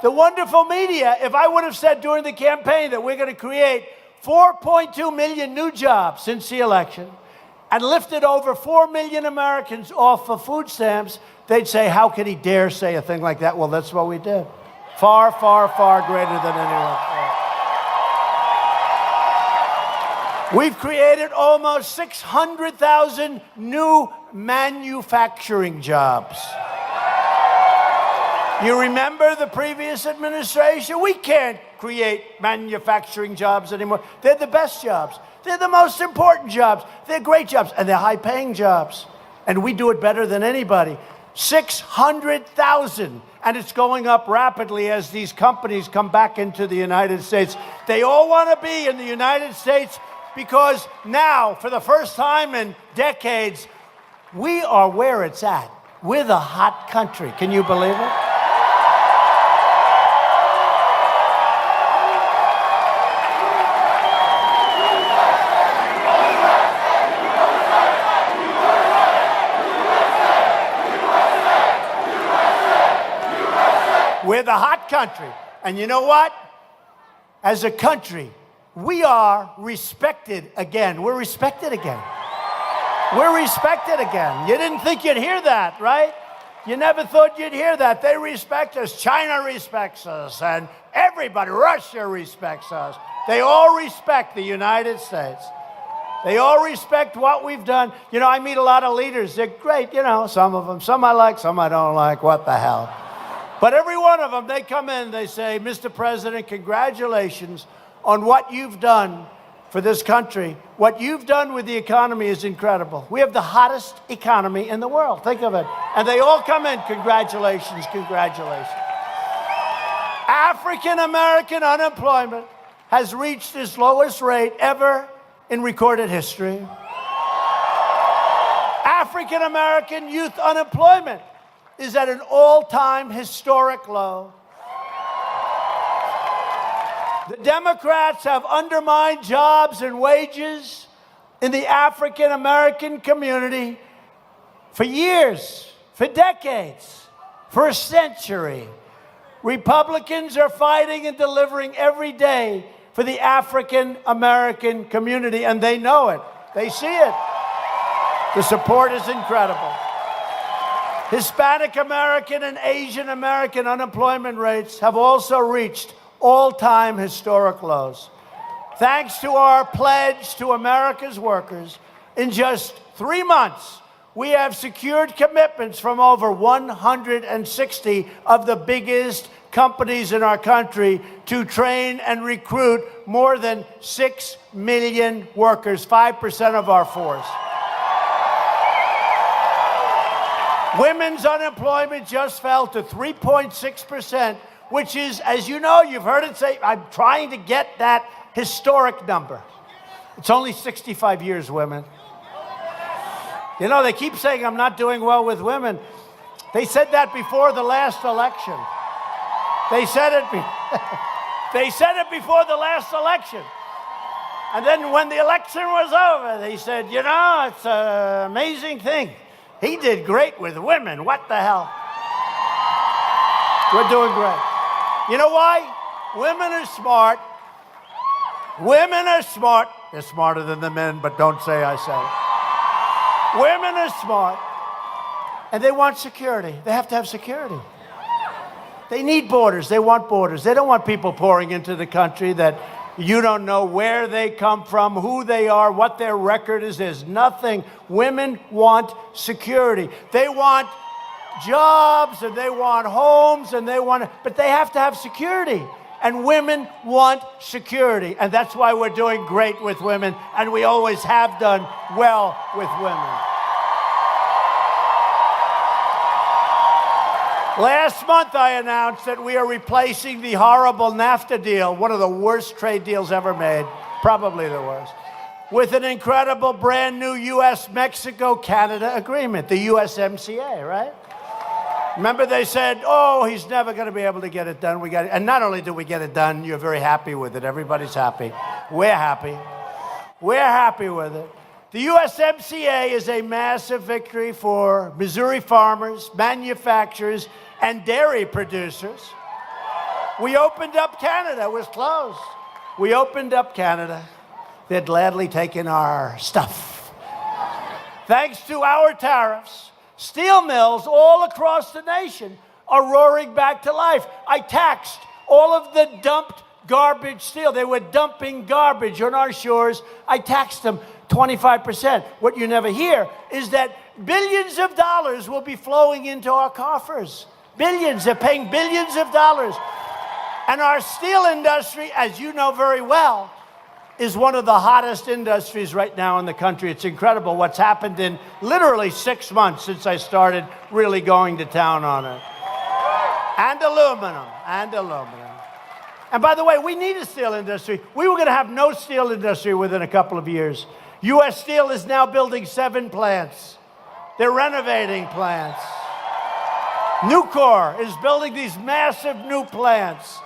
[SPEAKER 1] The wonderful media, if I would have said during the campaign that we're going to create 4.2 million new jobs since the election and lifted over 4 million Americans off of food stamps, they'd say, how could he dare say a thing like that? Well, that's what we did. Far, far, far greater than anyone thought. We've created almost 600,000 new manufacturing jobs. You remember the previous administration? We can't create manufacturing jobs anymore. They're the best jobs. They're the most important jobs. They're great jobs, and they're high-paying jobs. And we do it better than anybody. 600,000. And it's going up rapidly as these companies come back into the United States. They all want to be in the United States because now, for the first time in decades, we are where it's at. We're the hot country. Can you believe it? We're the hot country. And you know what? As a country, we are respected again. We're respected again. We're respected again. You didn't think you'd hear that, right? You never thought you'd hear that. They respect us. China respects us. And everybody, Russia respects us. They all respect the United States. They all respect what we've done. You know, I meet a lot of leaders. They're great, you know, some of them. Some I like, some I don't like. What the hell? But every one of them, they come in, they say, Mr. President, congratulations on what you've done for this country. What you've done with the economy is incredible. We have the hottest economy in the world. Think of it. And they all come in, congratulations, congratulations. African American unemployment has reached its lowest rate ever in recorded history. African American youth unemployment is at an all-time historic low. The Democrats have undermined jobs and wages in the African American community for years, for decades, for a century. Republicans are fighting and delivering every day for the African American community, and they know it. They see it. The support is incredible. Hispanic American and Asian American unemployment rates have also reached all-time historic lows. Thanks to our pledge to America's workers, in just 3 months, we have secured commitments from over 160 of the biggest companies in our country to train and recruit more than 6 million workers, 5% of our force. Women's unemployment just fell to 3.6%, which is, as you know, you've heard it say, I'm trying to get that historic number. It's only 65 years, women. You know, they keep saying I'm not doing well with women. They said that before the last election. They said it, they said it before the last election. And then when the election was over, they said, you know, it's an amazing thing. He did great with women. What the hell? We're doing great. You know why? Women are smart. Women are smart. They're smarter than the men, but don't say I said it. Women are smart. And they want security. They have to have security. They need borders. They want borders. They don't want people pouring into the country that you don't know where they come from, who they are, what their record is. There's nothing. Women want security. They want jobs and they want homes and but they have to have security. And women want security. And that's why we're doing great with women. And we always have done well with women. Last month, I announced that we are replacing the horrible NAFTA deal, one of the worst trade deals ever made, probably the worst, with an incredible brand new U.S.-Mexico-Canada agreement, the USMCA, right? Remember they said, oh, he's never going to be able to get it done. And not only did we get it done, you're very happy with it. Everybody's happy. We're happy. We're happy with it. The USMCA is a massive victory for Missouri farmers, manufacturers, and dairy producers. We opened up Canada. It was closed. We opened up Canada. They'd gladly taken our stuff. Thanks to our tariffs, steel mills all across the nation are roaring back to life. I taxed all of the dumped garbage steel. They were dumping garbage on our shores. I taxed them 25%. What you never hear is that billions of dollars will be flowing into our coffers. Billions. They're paying billions of dollars. And our steel industry, as you know very well, is one of the hottest industries right now in the country. It's incredible what's happened in literally 6 months since I started really going to town on it. And aluminum. And aluminum. And by the way, we need a steel industry. We were going to have no steel industry within a couple of years. U.S. Steel is now building 7 plants. They're renovating plants. Nucor is building these massive new plants.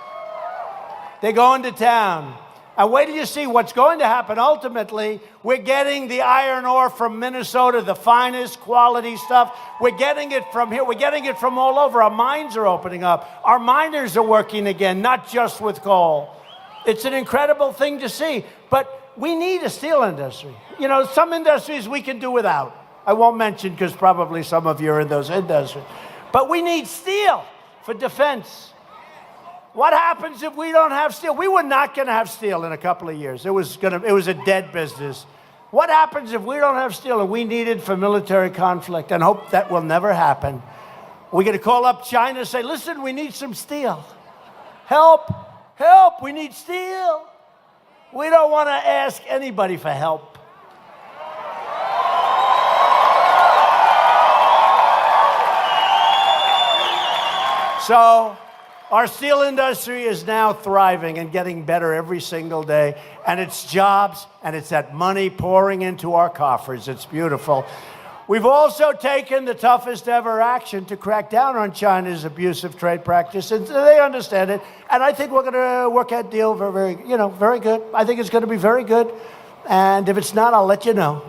[SPEAKER 1] They're going to town. And wait till you see what's going to happen ultimately. We're getting the iron ore from Minnesota, the finest quality stuff. We're getting it from here. We're getting it from all over. Our mines are opening up. Our miners are working again, not just with coal. It's an incredible thing to see. But we need a steel industry. You know, some industries we can do without. I won't mention because probably some of you are in those industries. But we need steel for defense. What happens if we don't have steel? We were not going to have steel in a couple of years. It was a dead business. What happens if we don't have steel and we need it for military conflict and hope that will never happen? We're going to call up China and say, listen, we need some steel. Help, help, we need steel. We don't want to ask anybody for help. So our steel industry is now thriving and getting better every single day. And it's jobs and it's that money pouring into our coffers. It's beautiful. We've also taken the toughest ever action to crack down on China's abusive trade practice. And they understand it. And I think we're going to work that deal very good. I think it's going to be very good. And if it's not, I'll let you know.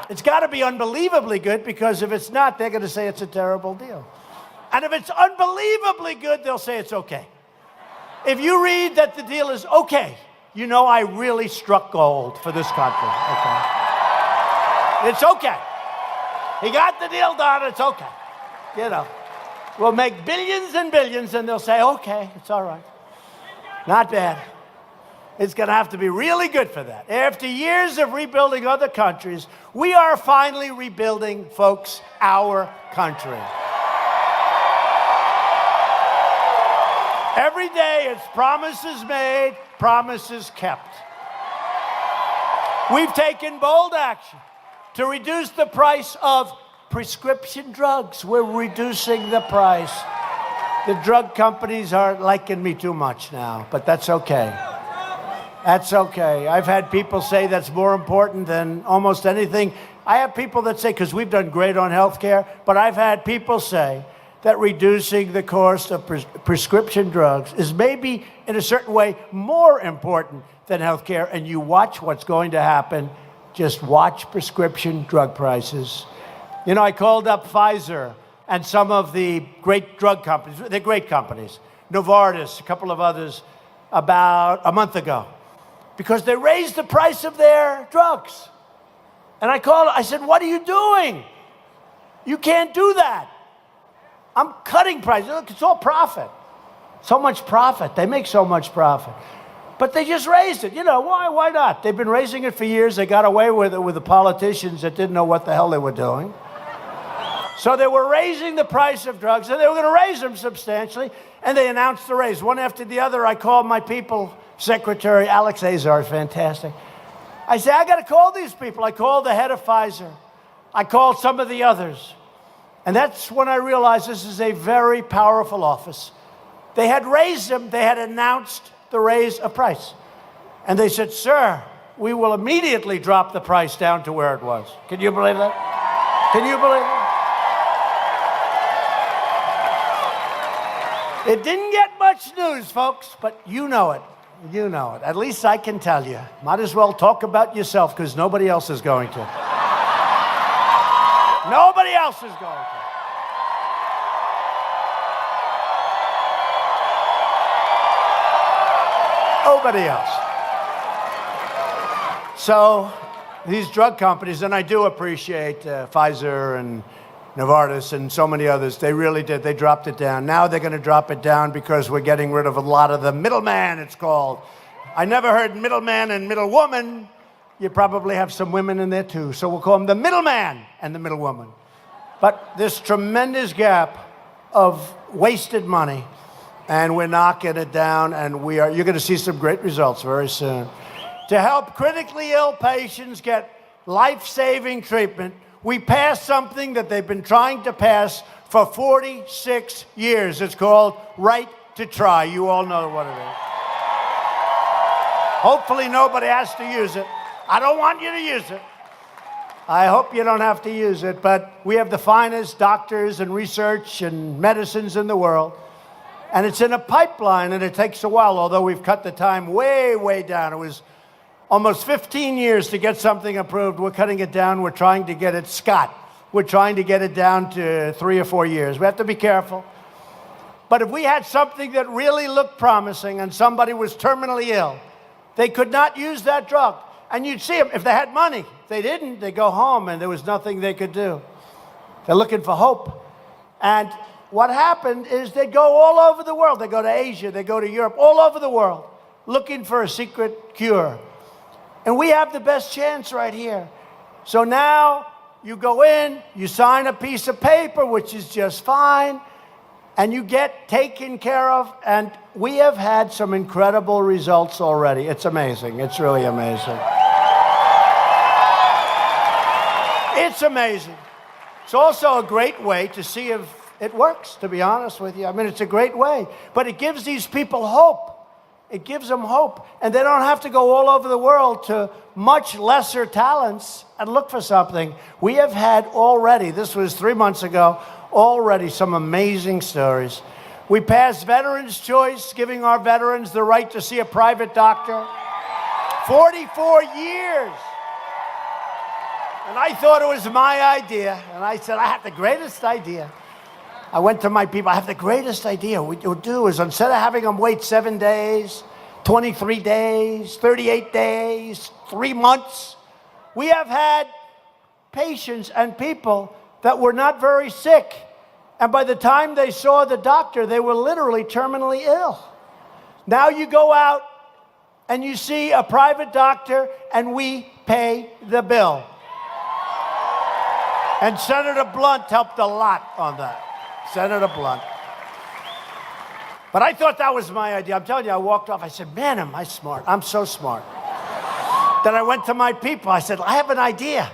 [SPEAKER 1] It's got to be unbelievably good because if it's not, they're going to say it's a terrible deal. And if it's unbelievably good, they'll say it's okay. If you read that the deal is okay, you know I really struck gold for this country. Okay. It's okay. He got the deal done. It's okay. you know. We'll make billions and billions, and they'll say, okay, it's all right. Not bad. It's going to have to be really good for that. After years of rebuilding other countries, we are finally rebuilding, folks, our country. Every day it's promises made, promises kept. We've taken bold action to reduce the price of prescription drugs. We're reducing the price. The drug companies are liking me too much now, but that's okay. That's okay. I've had people say that's more important than almost anything. I have people that say, because we've done great on health care, but I've had people say that reducing the cost of prescription drugs is maybe, in a certain way, more important than health care. And you watch what's going to happen. Just watch prescription drug prices. You know, I called up Pfizer and some of the great drug companies. They're great companies. Novartis, a couple of others, about a month ago, because they raised the price of their drugs. And I called, I said, what are you doing? You can't do that. I'm cutting prices. Look, it's all profit. So much profit. They make so much profit. But they just raised it. You know, why not? They've been raising it for years. They got away with it with the politicians that didn't know what the hell they were doing. So they were raising the price of drugs, and they were going to raise them substantially, and they announced the raise. One after the other, I called my people, Secretary Alex Azar, fantastic. I said, I got to call these people. I called the head of Pfizer. I called some of the others. And that's when I realized this is a very powerful office. They had raised them. They had announced the raise of price. And they said, sir, we will immediately drop the price down to where it was. Can you believe that? Can you believe it? It didn't get much news, folks, but you know it. You know it. At least I can tell you. Might as well talk about yourself, because nobody else is going to. Nobody else is going to. Nobody else. So these drug companies, and I do appreciate Pfizer and Novartis and so many others, they really did. They dropped it down. Now they're going to drop it down because we're getting rid of a lot of the middleman, it's called. I never heard middleman and middlewoman. You probably have some women in there too. So we'll call them the middleman and the middlewoman. But this tremendous gap of wasted money, and we're knocking it down, and you're going to see some great results very soon. To help critically ill patients get life-saving treatment, we passed something that they've been trying to pass for 46 years. It's called Right to Try. You all know what it is. Hopefully nobody has to use it. I don't want you to use it. I hope you don't have to use it, but we have the finest doctors and research and medicines in the world. And it's in a pipeline, and it takes a while, although we've cut the time way, way down. It was almost 15 years to get something approved. We're cutting it down. We're trying to get it, Scott, we're trying to get it down to 3 or 4 years. We have to be careful. But if we had something that really looked promising and somebody was terminally ill, they could not use that drug. And you'd see them if they had money. If they didn't, they go home, and there was nothing they could do. They're looking for hope. And what happened is they go all over the world. They go to Asia, they go to Europe, all over the world, looking for a secret cure. And we have the best chance right here. So now you go in, you sign a piece of paper, which is just fine, and you get taken care of. And we have had some incredible results already. It's amazing. It's really amazing. It's amazing. It's also a great way to see if it works, to be honest with you. I mean, it's a great way. But it gives these people hope. It gives them hope. And they don't have to go all over the world to much lesser talents and look for something. We have had already, this was 3 months ago, already some amazing stories. We passed Veterans' Choice, giving our veterans the right to see a private doctor. 44 years. And I thought it was my idea. And I said, I have the greatest idea. I went to my people, I have the greatest idea. What you'll do is, instead of having them wait 7 days, 23 days, 38 days, 3 months, we have had patients and people that were not very sick And by the time they saw the doctor, they were literally terminally ill. Now you go out and you see a private doctor, and we pay the bill. And Senator Blunt helped a lot on that. Senator Blunt. But I thought that was my idea. I'm telling you, I walked off. I said, man, am I smart. I'm so smart. Then I went to my people. I said, I have an idea.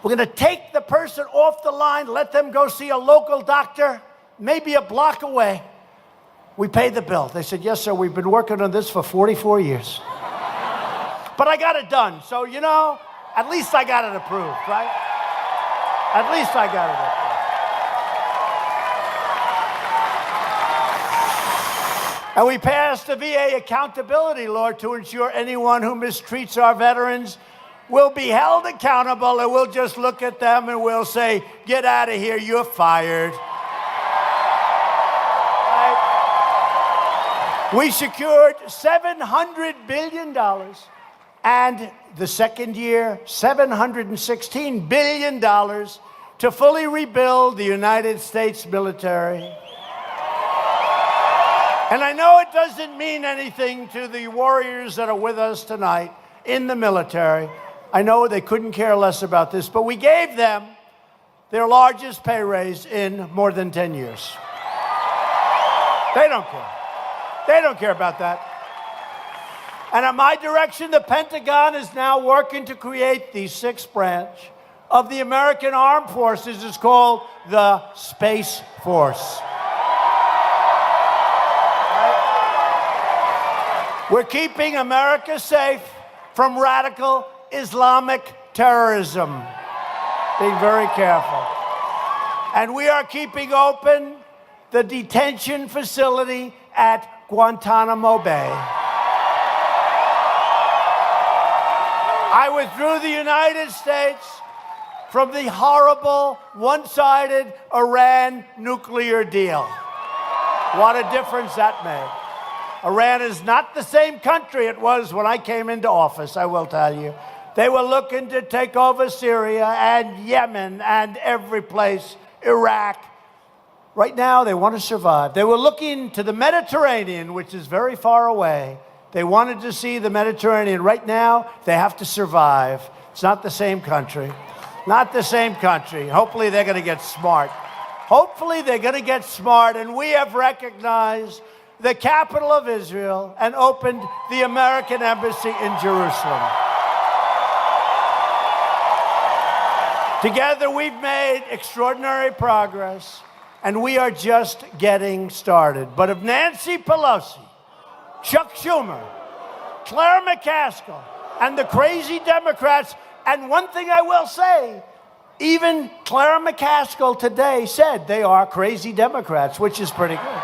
[SPEAKER 1] We're going to take the person off the line, let them go see a local doctor, maybe a block away. We pay the bill. They said, yes, sir, we've been working on this for 44 years. But I got it done. So, you know, at least I got it approved, right? At least I got it approved. And we passed the VA accountability law to ensure anyone who mistreats our veterans will be held accountable, and we'll just look at them and we'll say, get out of here, you're fired. Right? We secured $700 billion, and the second year, $716 billion to fully rebuild the United States military. And I know it doesn't mean anything to the warriors that are with us tonight in the military. I know they couldn't care less about this, but we gave them their largest pay raise in more than 10 years. They don't care. They don't care about that. And at my direction, the Pentagon is now working to create the sixth branch of the American Armed Forces. It's called the Space Force. We're keeping America safe from radical Islamic terrorism. Being very careful. And we are keeping open the detention facility at Guantanamo Bay. I withdrew the United States from the horrible, one-sided Iran nuclear deal. What a difference that made. Iran is not the same country it was when I came into office, I will tell you. They were looking to take over Syria and Yemen and every place, Iraq. Right now, they want to survive. They were looking to the Mediterranean, which is very far away. They wanted to see the Mediterranean. Right now, they have to survive. It's not the same country. Not the same country. Hopefully, they're going to get smart. Hopefully, they're going to get smart, and we have recognized the capital of Israel and opened the American embassy in Jerusalem. Together, we've made extraordinary progress, and we are just getting started. But if Nancy Pelosi, Chuck Schumer, Claire McCaskill, and the crazy Democrats, and one thing I will say, even Claire McCaskill today said they are crazy Democrats, which is pretty good.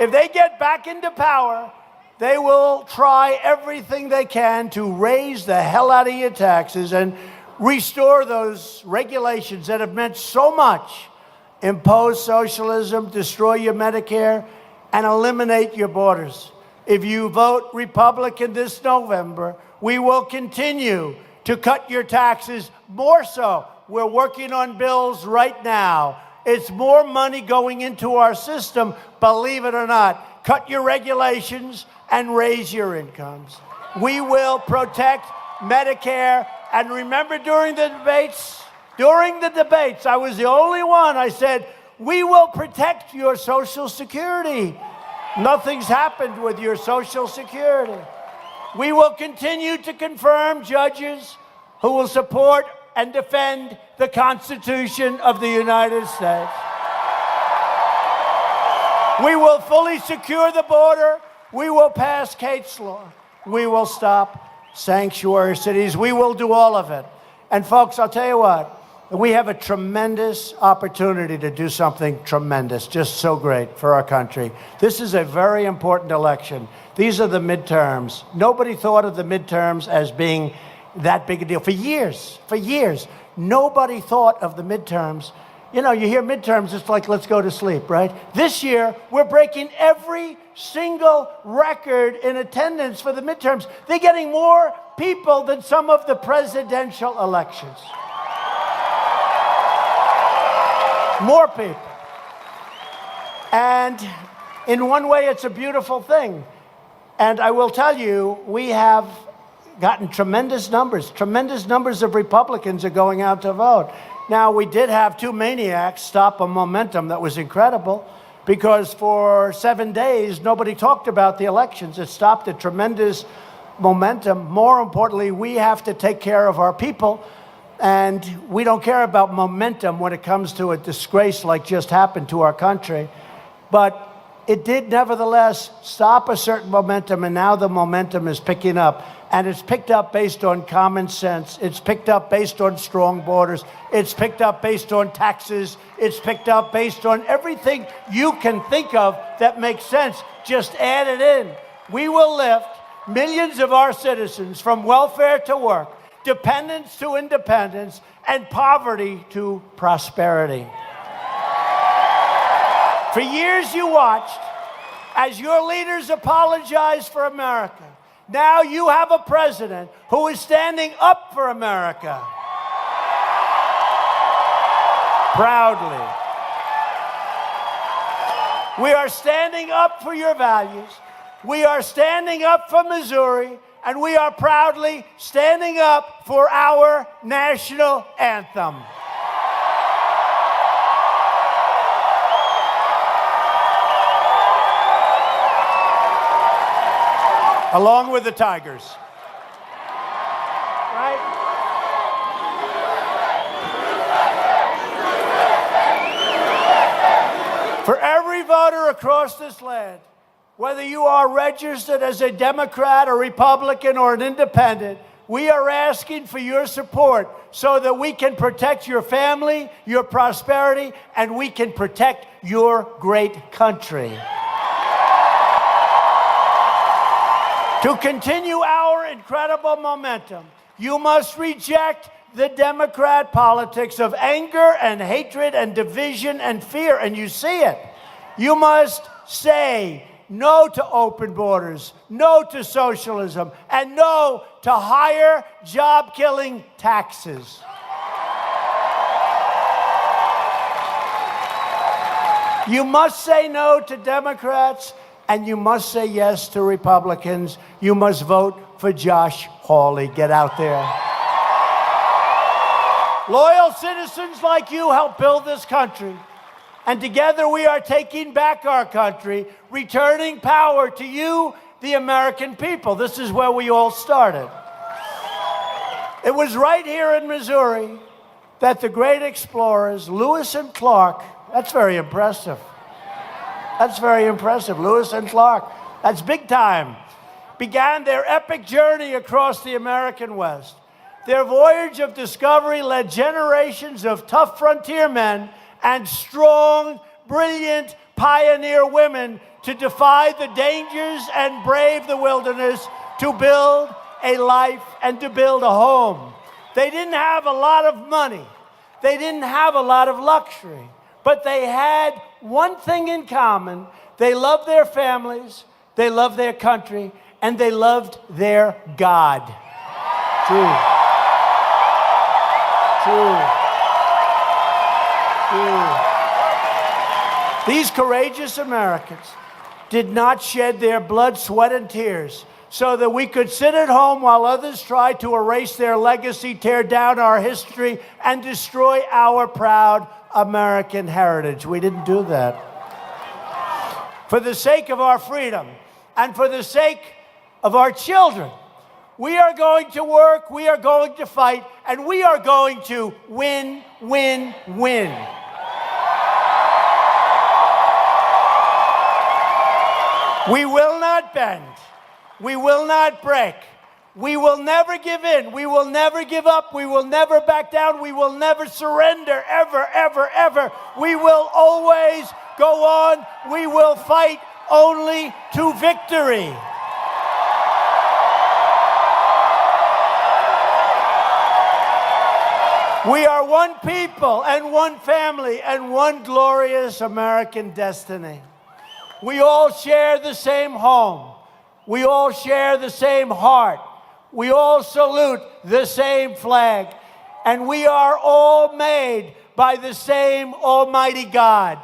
[SPEAKER 1] If they get back into power, they will try everything they can to raise the hell out of your taxes and restore those regulations that have meant so much. Impose socialism, destroy your Medicare, and eliminate your borders. If you vote Republican this November, we will continue to cut your taxes more so. We're working on bills right now. It's more money going into our system, believe it or not. Cut your regulations and raise your incomes. We will protect Medicare. And remember during the debates, I was the only one. I said, we will protect your Social Security. Nothing's happened with your Social Security. We will continue to confirm judges who will support and defend the Constitution of the United States. We will fully secure the border. We will pass Kate's Law. We will stop sanctuary cities. We will do all of it. And folks, I'll tell you what, we have a tremendous opportunity to do something tremendous, just so great for our country. This is a very important election. These are the midterms. Nobody thought of the midterms as being that big a deal. For years, nobody thought of the midterms. You know, you hear midterms, it's like, let's go to sleep, right? This year, we're breaking every single record in attendance for the midterms. They're getting more people than some of the presidential elections. More people. And in one way, it's a beautiful thing. And I will tell you, we have gotten tremendous numbers. Tremendous numbers of Republicans are going out to vote. Now, we did have two maniacs stop a momentum that was incredible, because for 7 days, nobody talked about the elections. It stopped a tremendous momentum. More importantly, we have to take care of our people, and we don't care about momentum when it comes to a disgrace like just happened to our country. But it did nevertheless stop a certain momentum, and now the momentum is picking up. And it's picked up based on common sense. It's picked up based on strong borders. It's picked up based on taxes. It's picked up based on everything you can think of that makes sense. Just add it in. We will lift millions of our citizens from welfare to work, dependence to independence, and poverty to prosperity. For years you watched as your leaders apologized for America. Now you have a president who is standing up for America. Proudly. We are standing up for your values. We are standing up for Missouri, and we are proudly standing up for our national anthem. Along with the Tigers. Right? For every voter across this land, whether you are registered as a Democrat, a Republican, or an independent, we are asking for your support so that we can protect your family, your prosperity, and we can protect your great country. To continue our incredible momentum, you must reject the Democrat politics of anger and hatred and division and fear, and you see it. You must say no to open borders, no to socialism, and no to higher job-killing taxes. You must say no to Democrats, and you must say yes to Republicans. You must vote for Josh Hawley. Get out there. Loyal citizens like you help build this country. And together we are taking back our country, returning power to you, the American people. This is where we all started. It was right here in Missouri that the great explorers, Lewis and Clark, that's very impressive. That's very impressive. Lewis and Clark, that's big time, began their epic journey across the American West. Their voyage of discovery led generations of tough frontier men and strong, brilliant pioneer women to defy the dangers and brave the wilderness, to build a life and to build a home. They didn't have a lot of money. They didn't have a lot of luxury. But they had one thing in common. They loved their families, they loved their country, and they loved their God. True. These courageous Americans did not shed their blood, sweat, and tears so that we could sit at home while others tried to erase their legacy, tear down our history, and destroy our proud American heritage. We didn't do that. For the sake of our freedom and for the sake of our children, we are going to work, we are going to fight, and we are going to win, win, win. We will not bend. We will not break. We will never give in. We will never give up. We will never back down. We will never surrender, ever, ever, ever. We will always go on. We will fight only to victory. We are one people and one family and one glorious American destiny. We all share the same home. We all share the same heart. We all salute the same flag. And we are all made by the same Almighty God.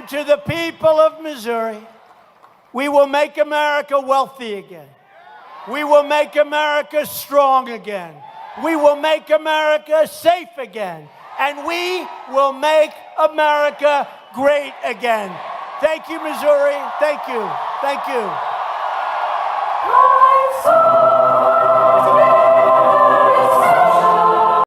[SPEAKER 1] to the people of Missouri, we will make America wealthy again. We will make America strong again. We will make America safe again. And we will make America great again. Thank you, Missouri. Thank you. Thank you.